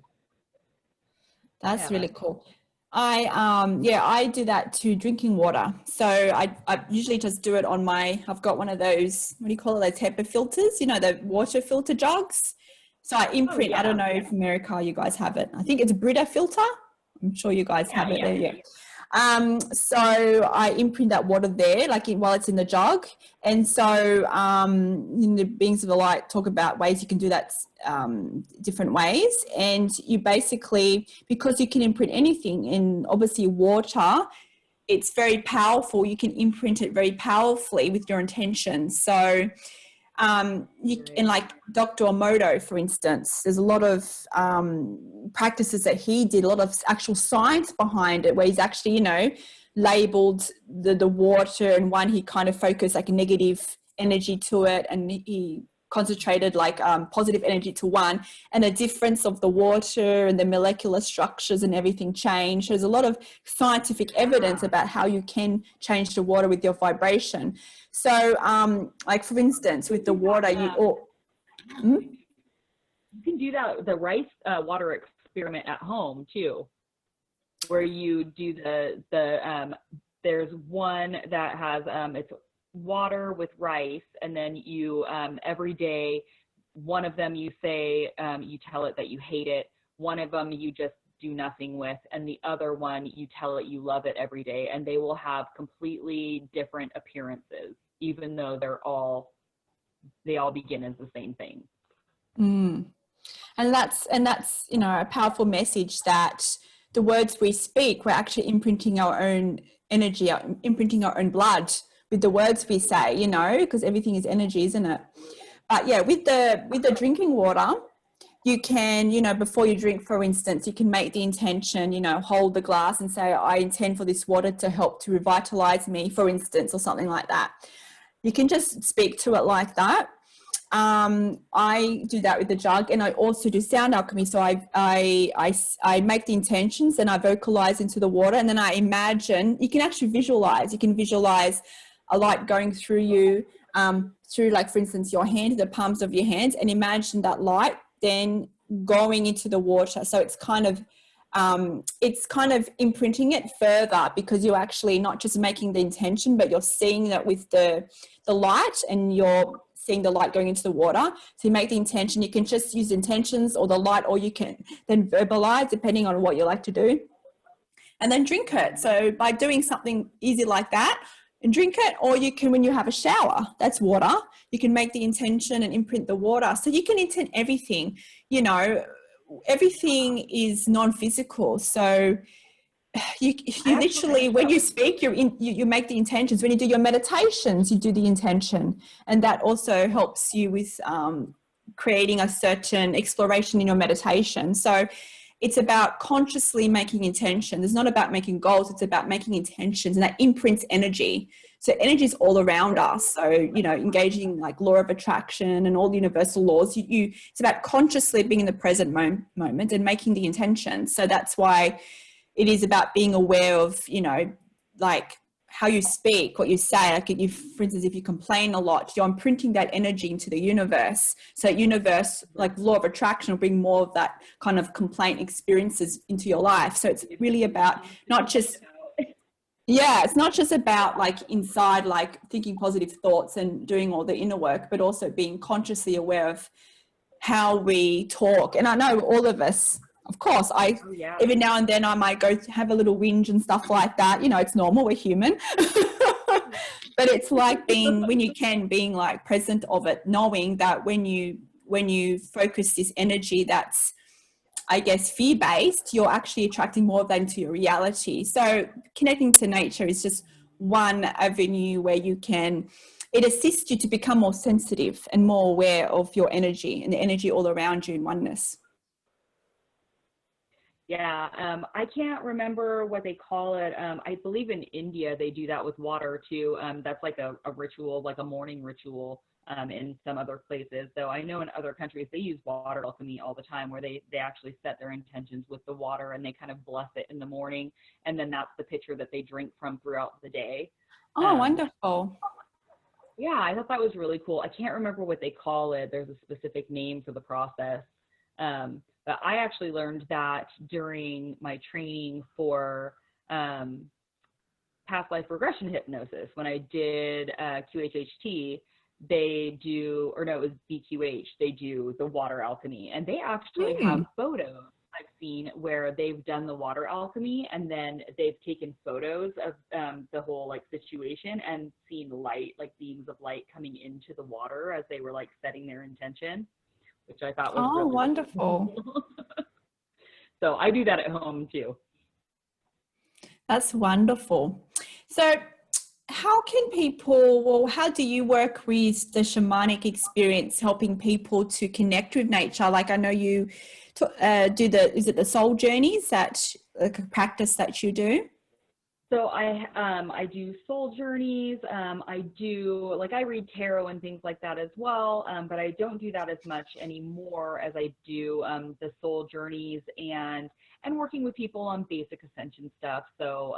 [SPEAKER 3] That's really cool. I do that to drinking water. So I usually just do it on I've got one of those, what do you call it, those HEPA filters, you know, the water filter jugs. So I imprint, I don't know if America, you guys have it. I think it's a Brita filter. I'm sure you guys have it there. Yeah. So I imprint that water there, like while it's in the jug. And so in the Beings of the Light talk about ways you can do that different ways. And you basically, because you can imprint anything in obviously water, it's very powerful. You can imprint it very powerfully with your intention. So and like Dr. Emoto, for instance, there's a lot of practices that he did, a lot of actual science behind it, where he's actually, you know, labeled the water, and one, he kind of focused like a negative energy to it, and he concentrated like positive energy to one, and the difference of the water and the molecular structures and everything changed. There's a lot of scientific evidence about how you can change the water with your vibration. So like for instance, with the water, you
[SPEAKER 2] can do that, the rice water experiment at home too, where you do there's one that has it's water with rice, and then you every day, one of them you say you tell it that you hate it, one of them you just do nothing with, and the other one you tell it you love it every day, and they will have completely different appearances, even though they all begin as the same thing.
[SPEAKER 3] And that's you know, a powerful message that the words we speak, we're actually imprinting our own energy, imprinting our own blood with the words we say, you know, because everything is energy, isn't it? But yeah, with the drinking water, you can, you know, before you drink, for instance, you can make the intention, you know, hold the glass and say, I intend for this water to help to revitalize me, for instance, or something like that. You can just speak to it like that. I do that with the jug, and I also do sound alchemy. So I make the intentions and I vocalize into the water, and then I imagine, you can actually visualize. You can visualize a light going through you, through, like, for instance, your hand, the palms of your hands, and imagine that light then going into the water. So it's kind of imprinting it further, because you're actually not just making the intention, but you're seeing that with the light, and you're seeing the light going into the water. So you make the intention. You can just use intentions or the light, or you can then verbalize, depending on what you like to do, and then drink it. So by doing something easy like that and drink it, or you can, when you have a shower, that's water, you can make the intention and imprint the water. So you can intend everything, you know, everything is non-physical. So you literally, when you speak, you make the intentions. When you do your meditations, you do the intention, and that also helps you with creating a certain exploration in your meditation. So it's about consciously making intentions. It's not about making goals. It's about making intentions, and that imprints energy. So energy is all around us. So, you know, engaging like law of attraction and all the universal laws, it's about consciously being in the present moment and making the intention. So that's why it is about being aware of, you know, like how you speak, what you say. Like for instance, if you complain a lot, you're imprinting that energy into the universe. So universe, like law of attraction, will bring more of that kind of complaint experiences into your life. So it's really about not just, it's not just about like inside, like thinking positive thoughts and doing all the inner work, but also being consciously aware of how we talk. And I know all of us, Of course,
[SPEAKER 2] Oh, yeah.
[SPEAKER 3] every now and then I might go to have a little whinge and stuff like that. You know, it's normal, we're human. But it's like being like present of it, knowing that when you focus this energy that's, I guess, fear-based, you're actually attracting more of that into your reality. So connecting to nature is just one avenue where it assists you to become more sensitive and more aware of your energy and the energy all around you in oneness.
[SPEAKER 2] Yeah, I can't remember what they call it. I believe in India they do that with water too. That's like a ritual, like a morning ritual. In some other places, though I know in other countries they use water alchemy all the time, where they actually set their intentions with the water and they kind of bless it in the morning, and then that's the pitcher that they drink from throughout the day.
[SPEAKER 3] Oh, wonderful.
[SPEAKER 2] Yeah, I thought that was really cool. I can't remember what they call it. There's a specific name for the process. But I actually learned that during my training for past life regression hypnosis. When I did QHHT, they do, or no, it was BQH, they do the water alchemy. And they actually have photos I've seen where they've done the water alchemy, and then they've taken photos of the whole like situation and seen light, like beams of light coming into the water as they were like setting their intention, which I thought was really
[SPEAKER 3] wonderful.
[SPEAKER 2] Cool. So I do that at home too.
[SPEAKER 3] That's wonderful. So how do you work with the shamanic experience, helping people to connect with nature? Like I know you is it the soul journeys, that like a practice that you do?
[SPEAKER 2] So I do soul journeys. I read tarot and things like that as well. But I don't do that as much anymore as I do the soul journeys and working with people on basic ascension stuff. So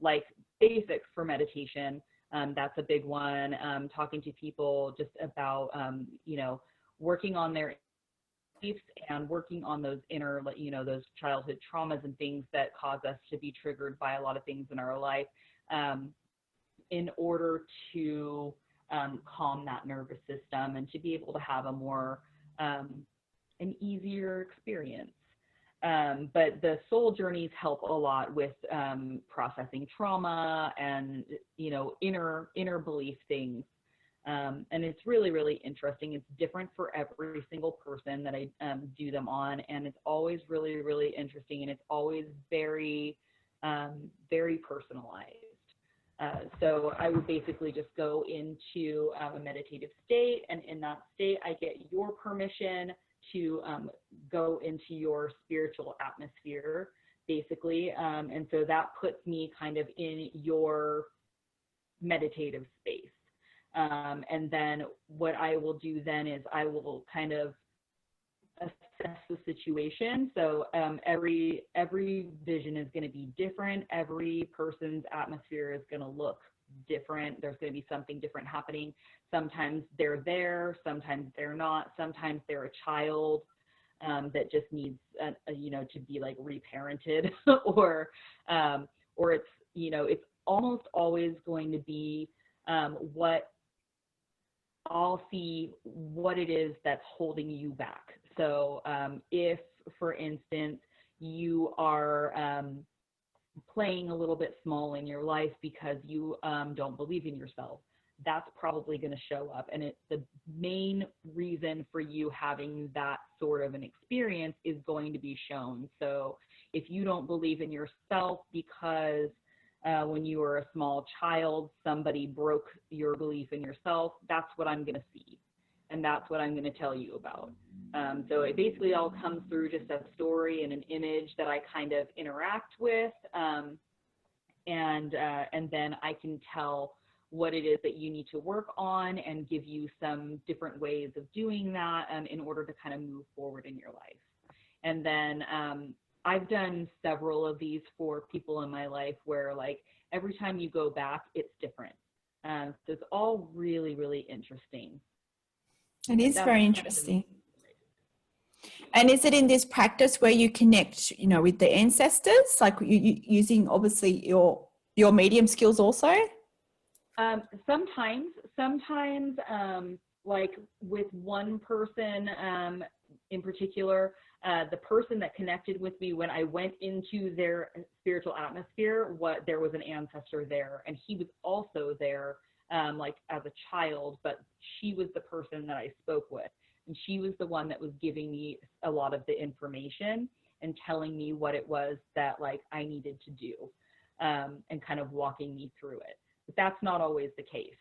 [SPEAKER 2] like basics for meditation, that's a big one. Talking to people just about working on their and working on those inner, those childhood traumas and things that cause us to be triggered by a lot of things in our life, in order to calm that nervous system and to be able to have a more, an easier experience. But the soul journeys help a lot with processing trauma and, inner belief things. And it's really, really interesting. It's different for every single person that I do them on. And it's always really, really interesting. And it's always very, very personalized. So I would basically just go into a meditative state. And in that state, I get your permission to go into your spiritual atmosphere, basically. And so that puts me kind of in your meditative space. And then what I will do then is I will kind of assess the situation. So every vision is going to be different. Every person's atmosphere is going to look different. There's going to be something different happening. Sometimes they're there, sometimes they're not. Sometimes they're a child that just needs, to be like reparented, or it's, it's almost always going to be what I'll see what it is that's holding you back. So if, for instance, you are playing a little bit small in your life because you don't believe in yourself, that's probably going to show up. And it's the main reason for you having that sort of an experience is going to be shown. So if you don't believe in yourself because when you were a small child, somebody broke your belief in yourself, that's what I'm going to see. And that's what I'm going to tell you about. So it basically all comes through just a story and an image that I kind of interact with. And then I can tell what it is that you need to work on and give you some different ways of doing that in order to kind of move forward in your life. And then I've done several of these for people in my life where like every time you go back, it's different. So it's all really, really interesting.
[SPEAKER 3] It is very interesting. And is it in this practice where you connect, with the ancestors, like you using obviously your medium skills also?
[SPEAKER 2] Sometimes, like with one person in particular, The person that connected with me when I went into their spiritual atmosphere, there was an ancestor there, and he was also there, like as a child, but she was the person that I spoke with. And she was the one that was giving me a lot of the information and telling me what it was that like I needed to do, and kind of walking me through it. But that's not always the case.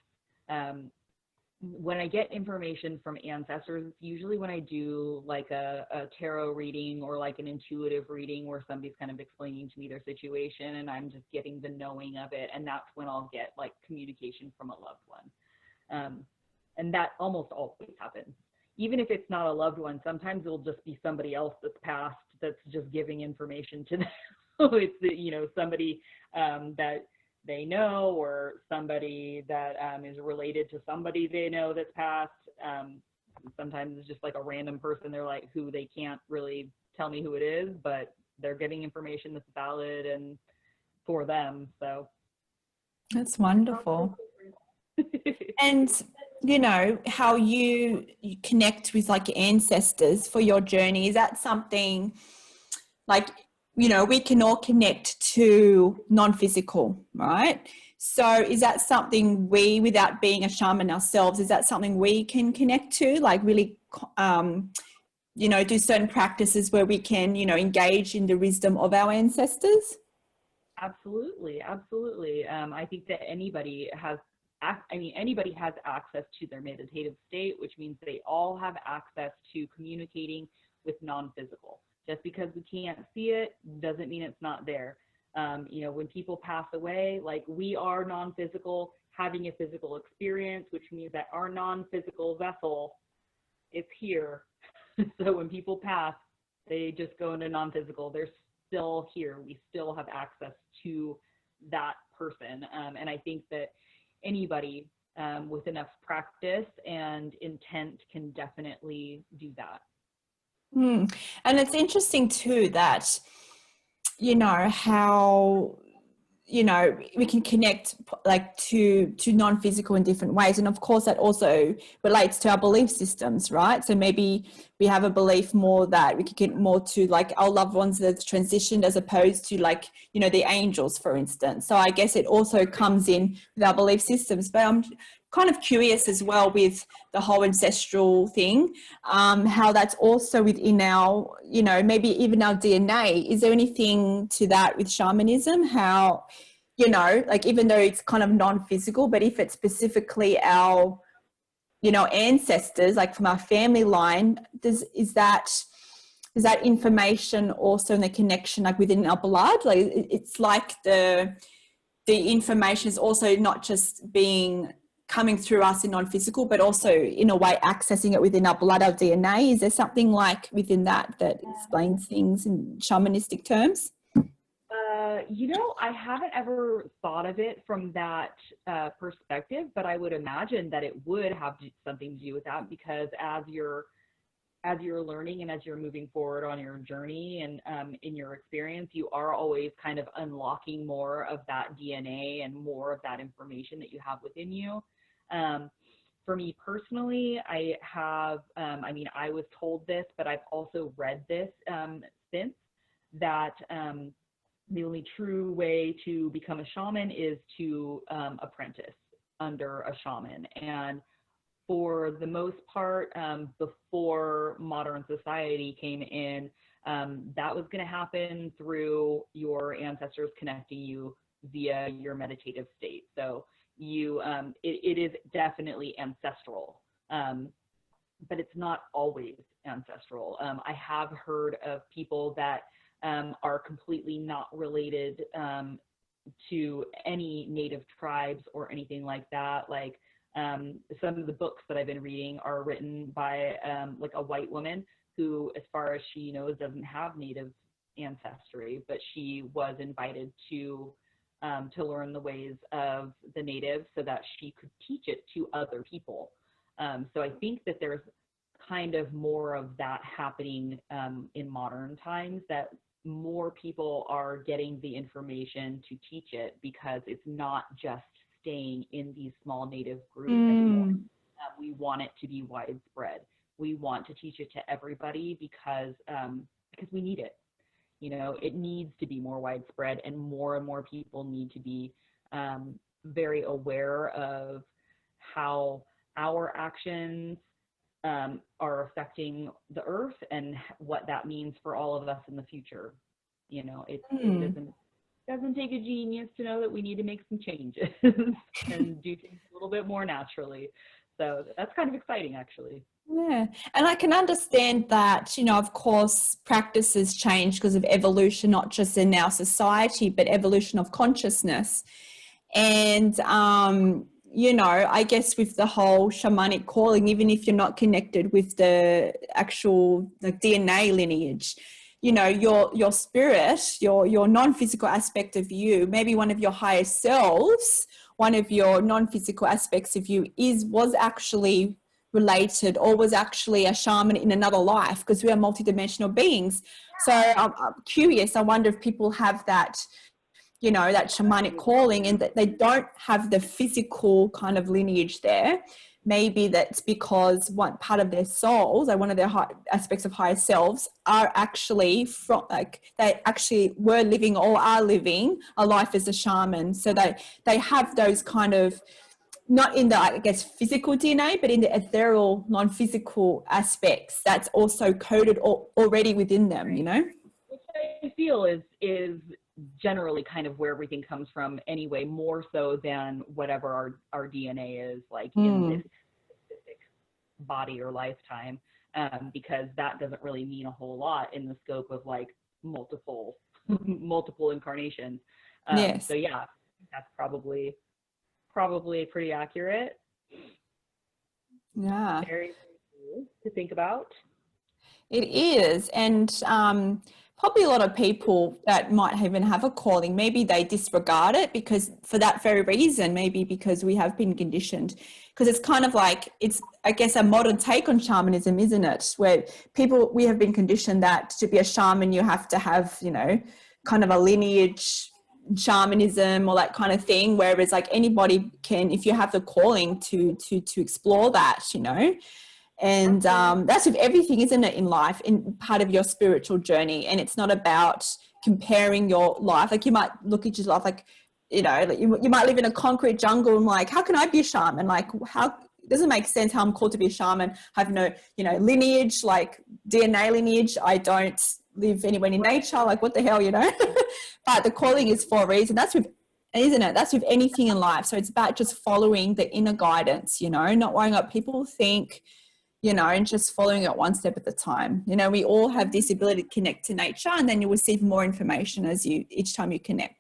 [SPEAKER 2] When I get information from ancestors, it's usually when I do like a tarot reading or like an intuitive reading where somebody's kind of explaining to me their situation and I'm just getting the knowing of it. And that's when I'll get like communication from a loved one. And that almost always happens. Even if it's not a loved one, sometimes it'll just be somebody else that's passed that's just giving information to them. It's the, you know, somebody that they know, or somebody that is related to somebody they know that's passed. Sometimes it's just like a random person, they're like, who they can't really tell me who it is, but they're getting information that's valid and for them. So
[SPEAKER 3] that's wonderful. And you know how you connect with like ancestors for your journey, is that something like, you know, we can all connect to non-physical, right? So is that something we, without being a shaman ourselves, is that something we can connect to, like really, you know, do certain practices where we can, you know, engage in the wisdom of our ancestors?
[SPEAKER 2] Absolutely, absolutely. I think that anybody has access to their meditative state, which means they all have access to communicating with non-physical. Just because we can't see it doesn't mean it's not there. You know, when people pass away, like we are non-physical, having a physical experience, which means that our non-physical vessel is here. So when people pass, they just go into non-physical. They're still here. We still have access to that person. And I think that anybody with enough practice and intent can definitely do that.
[SPEAKER 3] And it's interesting too that, you know, how, you know, we can connect like to non-physical in different ways. And of course that also relates to our belief systems, right? So maybe we have a belief more that we can get more to like our loved ones that have transitioned as opposed to like, you know, the angels, for instance. So I guess it also comes in with our belief systems. But I'm kind of curious as well with the whole ancestral thing, how that's also within our, you know, maybe even our DNA. Is there anything to that with shamanism? How, you know, like even though it's kind of non-physical, but if it's specifically our, you know, ancestors, like from our family line, is that information also in the connection like within our blood? Like it's like the information is also not just coming through us in non-physical, but also in a way accessing it within our blood, our DNA. Is there something like within that explains things in shamanistic terms?
[SPEAKER 2] You know, I haven't ever thought of it from that perspective, but I would imagine that it would have something to do with that, because as you're learning and as you're moving forward on your journey and in your experience, you are always kind of unlocking more of that DNA and more of that information that you have within you. For me personally, I have, I was told this, but I've also read this since, that the only true way to become a shaman is to apprentice under a shaman. And for the most part, before modern society came in, that was going to happen through your ancestors connecting you via your meditative state. So it is definitely ancestral, but it's not always ancestral. I have heard of people that are completely not related to any native tribes or anything like that. Like some of the books that I've been reading are written by like a white woman who, as far as she knows, doesn't have native ancestry, but she was invited to learn the ways of the natives so that she could teach it to other people. So I think that there's kind of more of that happening in modern times, that more people are getting the information to teach it, because it's not just staying in these small native groups anymore. We want it to be widespread. we want to teach it to everybody because we need it. You know, it needs to be more widespread, and more people need to be very aware of how our actions are affecting the earth and what that means for all of us in the future. You know, it doesn't take a genius to know that we need to make some changes and do things a little bit more naturally. So that's kind of exciting, actually.
[SPEAKER 3] Yeah, and I can understand that, you know, of course, practices change because of evolution, not just in our society, but evolution of consciousness. And, you know, I guess with the whole shamanic calling, even if you're not connected with the actual like DNA lineage, you know, your spirit, your non-physical aspect of you, maybe one of your higher selves, one of your non-physical aspects of you was actually related or was actually a shaman in another life, because we are multidimensional beings. So I'm curious, I wonder if people have that, you know, that shamanic calling and that they don't have the physical kind of lineage there. Maybe that's because one part of their souls, or one of their aspects of higher selves, are actually from, like, they actually were living or are living a life as a shaman. So they have those kind of, not in the, I guess, physical DNA, but in the ethereal, non-physical aspects that's also coded already within them, you know?
[SPEAKER 2] Which I feel is generally kind of where everything comes from anyway, more so than whatever our DNA is like in this specific body or lifetime, because that doesn't really mean a whole lot in the scope of like multiple incarnations.
[SPEAKER 3] Yes.
[SPEAKER 2] So yeah, that's probably pretty accurate.
[SPEAKER 3] Yeah.
[SPEAKER 2] Very, very cool to think about.
[SPEAKER 3] It is. And probably a lot of people that might even have a calling, maybe they disregard it because for that very reason, maybe because we have been conditioned. Because it's kind of like, it's, I guess, a modern take on shamanism, isn't it? Where we have been conditioned that to be a shaman, you have to have, you know, kind of a lineage, shamanism or that kind of thing, whereas like anybody can, if you have the calling to explore that, you know. And that's with everything, isn't it, in life, in part of your spiritual journey. And it's not about comparing your life. Like you might look at your life like, you know, like you might live in a concrete jungle and like, how can I be a shaman? Like, how it doesn't make sense how I'm called to be a shaman. I have no, you know, lineage, like DNA lineage. I don't live anywhere in nature. Like, what the hell, you know? But the calling is for a reason. That's with, isn't it? That's with anything in life. So it's about just following the inner guidance, you know, not worrying what people think, you know, and just following it one step at a time. You know, we all have this ability to connect to nature, and then you receive more information as each time you connect.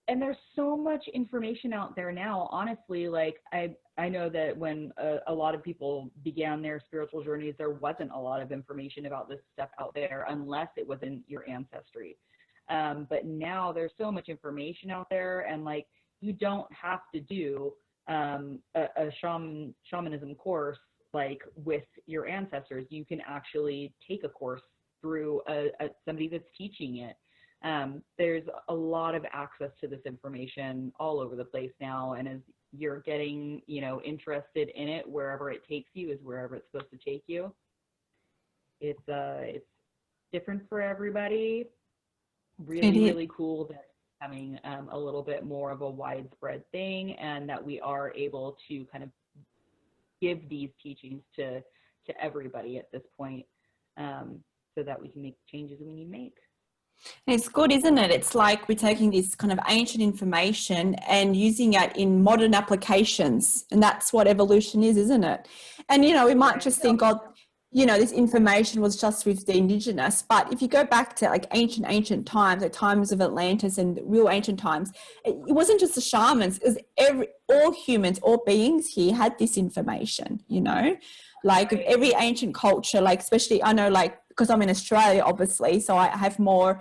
[SPEAKER 2] And there's so much information out there now, honestly. Like I know that when a lot of people began their spiritual journeys, there wasn't a lot of information about this stuff out there unless it was in your ancestry. But now there's so much information out there, and like you don't have to do a shamanism course like with your ancestors. You can actually take a course through somebody that's teaching it. There's a lot of access to this information all over the place now, and as you're getting, you know, interested in it, wherever it takes you is wherever it's supposed to take you. It's different for everybody. Really cool that it's becoming a little bit more of a widespread thing, and that we are able to kind of give these teachings to everybody at this point, so that we can make changes we need to make.
[SPEAKER 3] It's good, isn't it? It's like we're taking this kind of ancient information and using it in modern applications. And that's what evolution is, isn't it? And, you know, we might just think, oh, you know, this information was just with the indigenous. But if you go back to like ancient times, like times of Atlantis and real ancient times, it wasn't just the shamans. It was all humans, all beings here had this information, you know, like of every ancient culture, like especially I know, like, because I'm in Australia, obviously, so I have more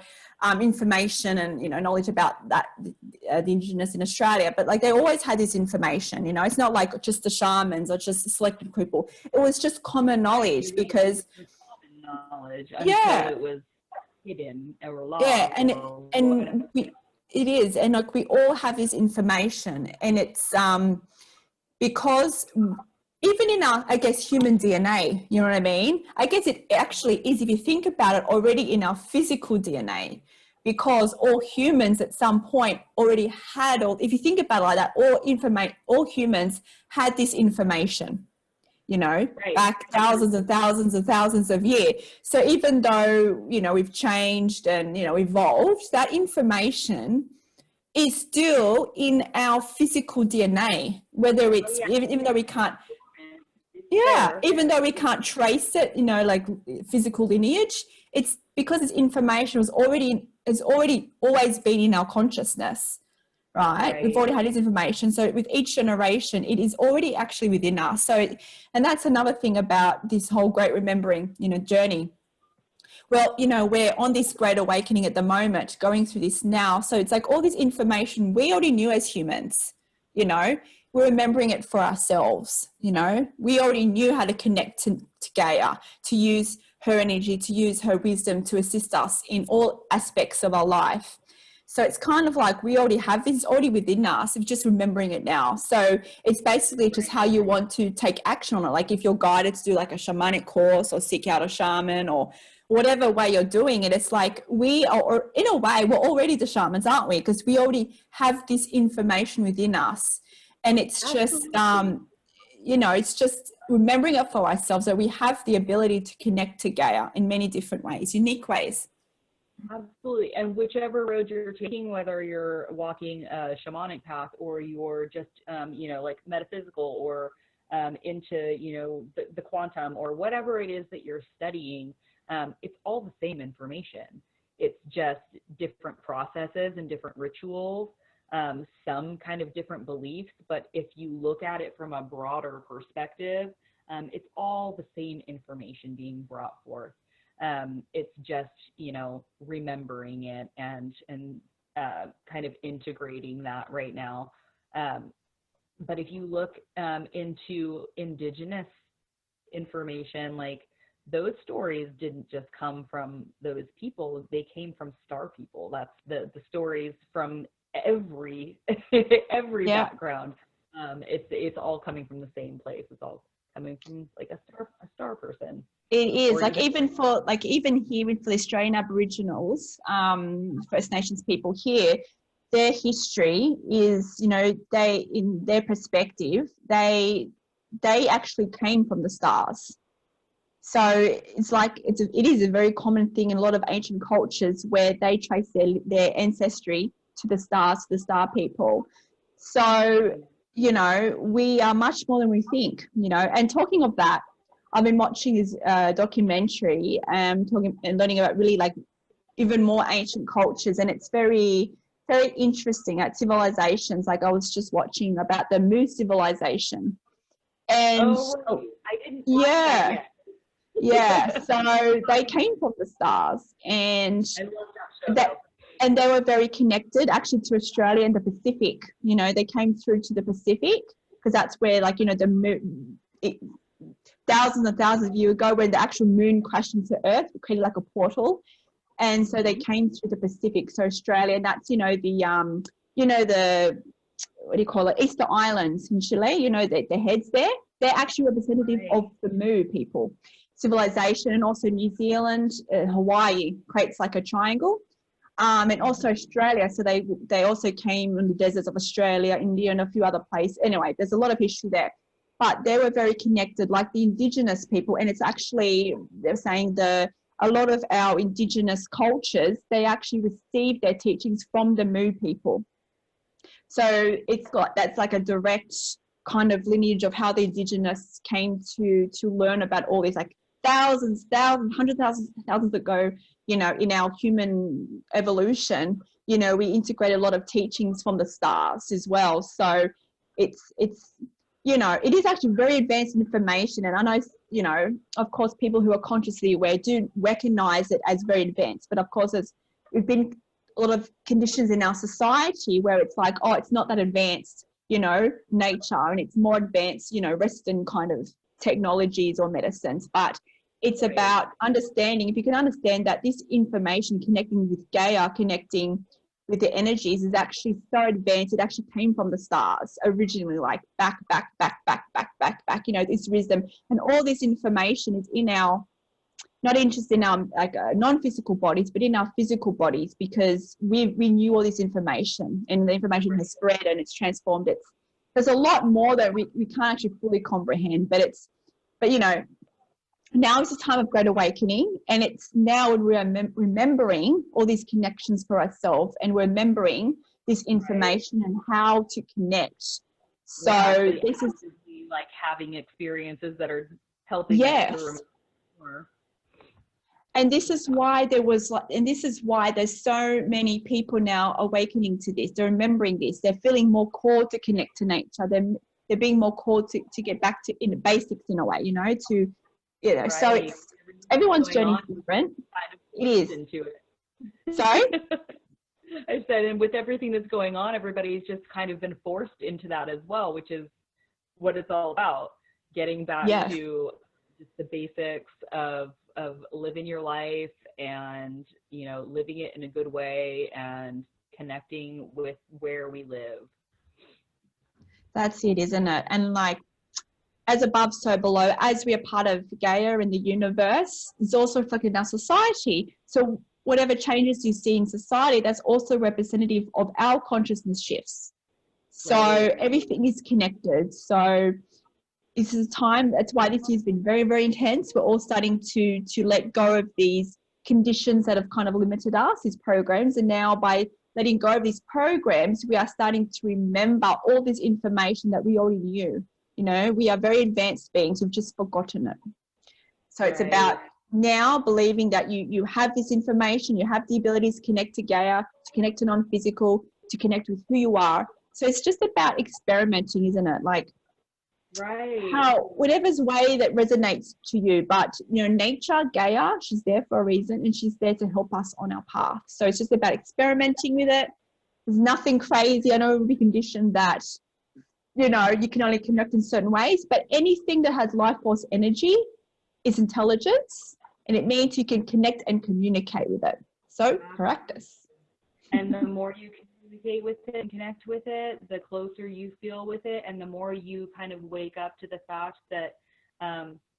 [SPEAKER 3] information and, you know, knowledge about that, the indigenous in Australia, but like they always had this information, you know. It's not like just the shamans or just the selected people. It was just common knowledge because
[SPEAKER 2] common knowledge until it was hidden or lost.
[SPEAKER 3] Yeah, and it is, and like we all have this information, and it's because even in our, I guess, human DNA, you know what I mean? I guess it actually is, if you think about it, already in our physical DNA, because all humans at some point already had, or if you think about it like that, all humans had this information, you know,
[SPEAKER 2] Right.
[SPEAKER 3] back thousands and thousands and thousands of years. So even though, you know, we've changed and, you know, evolved, that information is still in our physical DNA, whether it's, even though we can't, even though we can't trace it, you know, like physical lineage, it's because its information has already always been in our consciousness, right? We've already had this information. So with each generation, it is already actually within us. So, and that's another thing about this whole great remembering, you know, journey. Well, you know, we're on this great awakening at the moment, going through this now. So it's like all this information we already knew as humans, you know, we're remembering it for ourselves, you know. We already knew how to connect to Gaia, to use her energy, to use her wisdom to assist us in all aspects of our life. So it's kind of like we already have this, already within us, of just remembering it now. So it's basically just how you want to take action on it. Like if you're guided to do like a shamanic course or seek out a shaman or whatever way you're doing it, it's like we are, or in a way, we're already the shamans, aren't we? Because we already have this information within us. And it's just, you know, it's just remembering it for ourselves, that we have the ability to connect to Gaia in many different ways, unique ways.
[SPEAKER 2] Absolutely. And whichever road you're taking, whether you're walking a shamanic path or you're just, you know, like metaphysical or into, you know, the quantum or whatever it is that you're studying, it's all the same information. It's just different processes and different rituals, some kind of different beliefs. But if you look at it from a broader perspective, it's all the same information being brought forth. It's just, you know, remembering it and kind of integrating that right now. But if you look into indigenous information, like those stories didn't just come from those people, they came from star people. That's the stories from every background. It's all coming from the same place. It's all coming from like a star person.
[SPEAKER 3] It is like even here for the Australian Aboriginals, First Nations people here, their history is, you know, they, in their perspective, they actually came from the stars. So it's like it is a very common thing in a lot of ancient cultures where they trace their ancestry to the stars, to the star people. So, you know, we are much more than we think, you know. And talking of that, I've been watching this documentary talking and learning about really like even more ancient cultures, and it's very, very interesting at civilizations. Like I was just watching about the Mu civilization, and
[SPEAKER 2] I didn't watch that yet.
[SPEAKER 3] Yeah, so they came from the stars, and
[SPEAKER 2] I love that show.
[SPEAKER 3] And they were very connected actually to Australia and the Pacific. You know, they came through to the Pacific because that's where, like, you know, the moon, thousands and thousands of years ago, when the actual moon crashed into Earth, it created like a portal, and so they came through the Pacific. So Australia, and that's, you know, the the, what do you call it, Easter Islands in Chile. You know, the heads there, they're actually representative of the Mu people civilization, and also New Zealand, Hawaii creates like a triangle, and also Australia. So they also came in the deserts of Australia, India, and a few other places. Anyway, there's a lot of history there, but they were very connected, like the indigenous people. And it's actually, they're saying a lot of our indigenous cultures, they actually received their teachings from the Mu people. So that's like a direct kind of lineage of how the indigenous came to learn about all these, like thousands, hundreds of thousands ago, you know, in our human evolution, you know, we integrate a lot of teachings from the stars as well. So it's, you know, it is actually very advanced information. And I know, you know, of course, people who are consciously aware do recognize it as very advanced, but of course, we've been a lot of conditions in our society where it's like, oh, it's not that advanced, you know, nature, and it's more advanced, you know, Western kind of technologies or medicines. But it's about understanding, if you can understand that this information, connecting with Gaia, connecting with the energies, is actually so advanced, it actually came from the stars originally, like back you know, this wisdom and all this information is in our, not just in our like non-physical bodies, but in our physical bodies, because we knew all this information, and the information has spread and it's transformed. There's a lot more that we can't actually fully comprehend, but you know, now is a time of great awakening, and it's now we're remembering all these connections for ourselves, and we're remembering this information and how to connect. So this is
[SPEAKER 2] like having experiences that are helping
[SPEAKER 3] yes.
[SPEAKER 2] us to remember more.
[SPEAKER 3] And this is why there's so many people now awakening to this. They're remembering this. They're feeling more called to connect to nature. They're being more called to get back to in the basics in a way, you know, to, you know, right. So it's everyone's journey is different. It is. Into it. Sorry?
[SPEAKER 2] I said, and with everything that's going on, everybody's just kind of been forced into that as well, which is what it's all about. Getting back to just the basics of living your life and, you know, living it in a good way and connecting with where we live.
[SPEAKER 3] That's it, isn't it? And like, as above, so below, as we are part of Gaia and the universe, it's also reflected in our society. So whatever changes you see in society, that's also representative of our consciousness shifts. So everything is connected. So this is time, that's why this year's been very, very intense. We're all starting to let go of these conditions that have kind of limited us, these programs. And now by letting go of these programs, we are starting to remember all this information that we already knew. You know, we are very advanced beings, we've just forgotten it. So it's about now believing that you have this information, you have the ability to connect to Gaia, to connect to non-physical, to connect with who you are. So it's just about experimenting, isn't it? Like, how whatever's way that resonates to you, but you know, nature, Gaia, she's there for a reason, and she's there to help us on our path. So it's just about experimenting with it. There's nothing crazy. I know we'll be conditioned that, you know, you can only connect in certain ways, but anything that has life force energy is intelligence, and it means you can connect and communicate with it. So practice.
[SPEAKER 2] And the more you communicate with it and connect with it, the closer you feel with it, and the more you kind of wake up to the fact that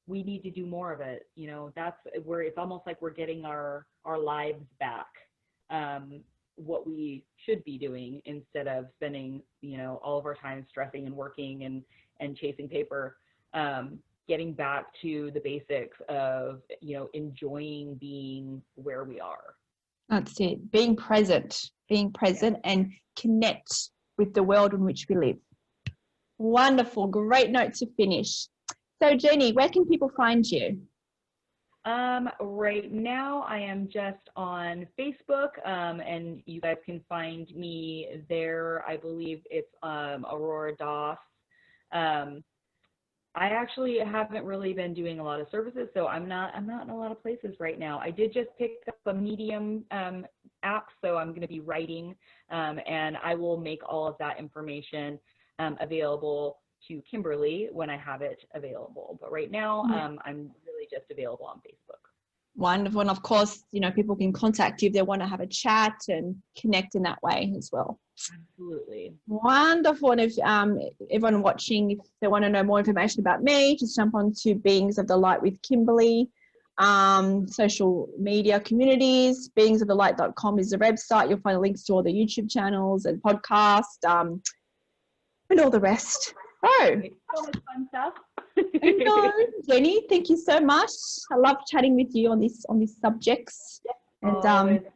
[SPEAKER 2] we need to do more of it. You know, that's where it's almost like we're getting our lives back, what we should be doing, instead of spending, you know, all of our time stressing and working and chasing paper. Getting back to the basics of, you know, enjoying being where we are.
[SPEAKER 3] That's it. Being present and connect with the world in which we live. Wonderful. Great note to finish. So Jenni, where can people find you?
[SPEAKER 2] Right now I am just on Facebook, and you guys can find me there. I believe it's Aurora Doss. I actually haven't really been doing a lot of services, so I'm not in a lot of places right now. I did just pick up a Medium app, so I'm going to be writing, and I will make all of that information available to Kimberley when I have it available. But right now, I'm really just available on Facebook.
[SPEAKER 3] Wonderful. And of course, you know, people can contact you if they want to have a chat and connect in that way as well.
[SPEAKER 2] Absolutely.
[SPEAKER 3] Wonderful. And if everyone watching, if they want to know more information about me, just jump onto Beings of the Light with Kimberley. Social media communities, beingsofthelight.com is the website. You'll find links to all the YouTube channels and podcasts, and all the rest.
[SPEAKER 2] So much fun stuff.
[SPEAKER 3] Jenni, thank you so much. I love chatting with you on these subjects. And
[SPEAKER 2] it's a pleasure.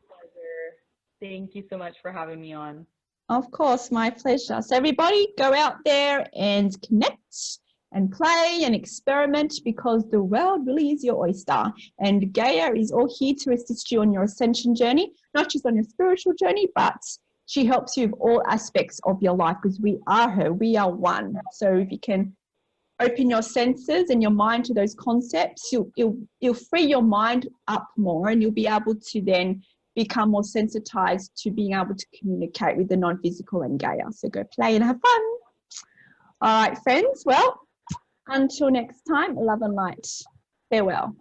[SPEAKER 2] Thank you so much for having me on.
[SPEAKER 3] Of course, my pleasure. So everybody, go out there and connect and play and experiment, because the world really is your oyster. And Gaia is all here to assist you on your ascension journey, not just on your spiritual journey, but she helps you with all aspects of your life, because we are her, we are one. So if you can open your senses and your mind to those concepts, you'll free your mind up more, and you'll be able to then become more sensitized to being able to communicate with the non-physical and Gaia. So go play and have fun. All right, friends. Well, until next time, love and light. Farewell.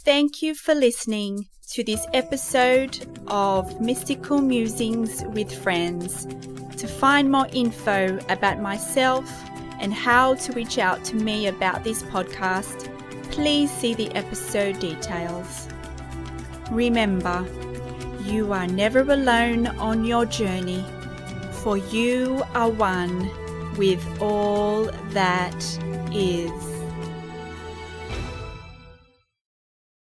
[SPEAKER 1] Thank you for listening to this episode of Mystical Musings with Friends. To find more info about myself and how to reach out to me about this podcast, please see the episode details. Remember, you are never alone on your journey, for you are one with all that is.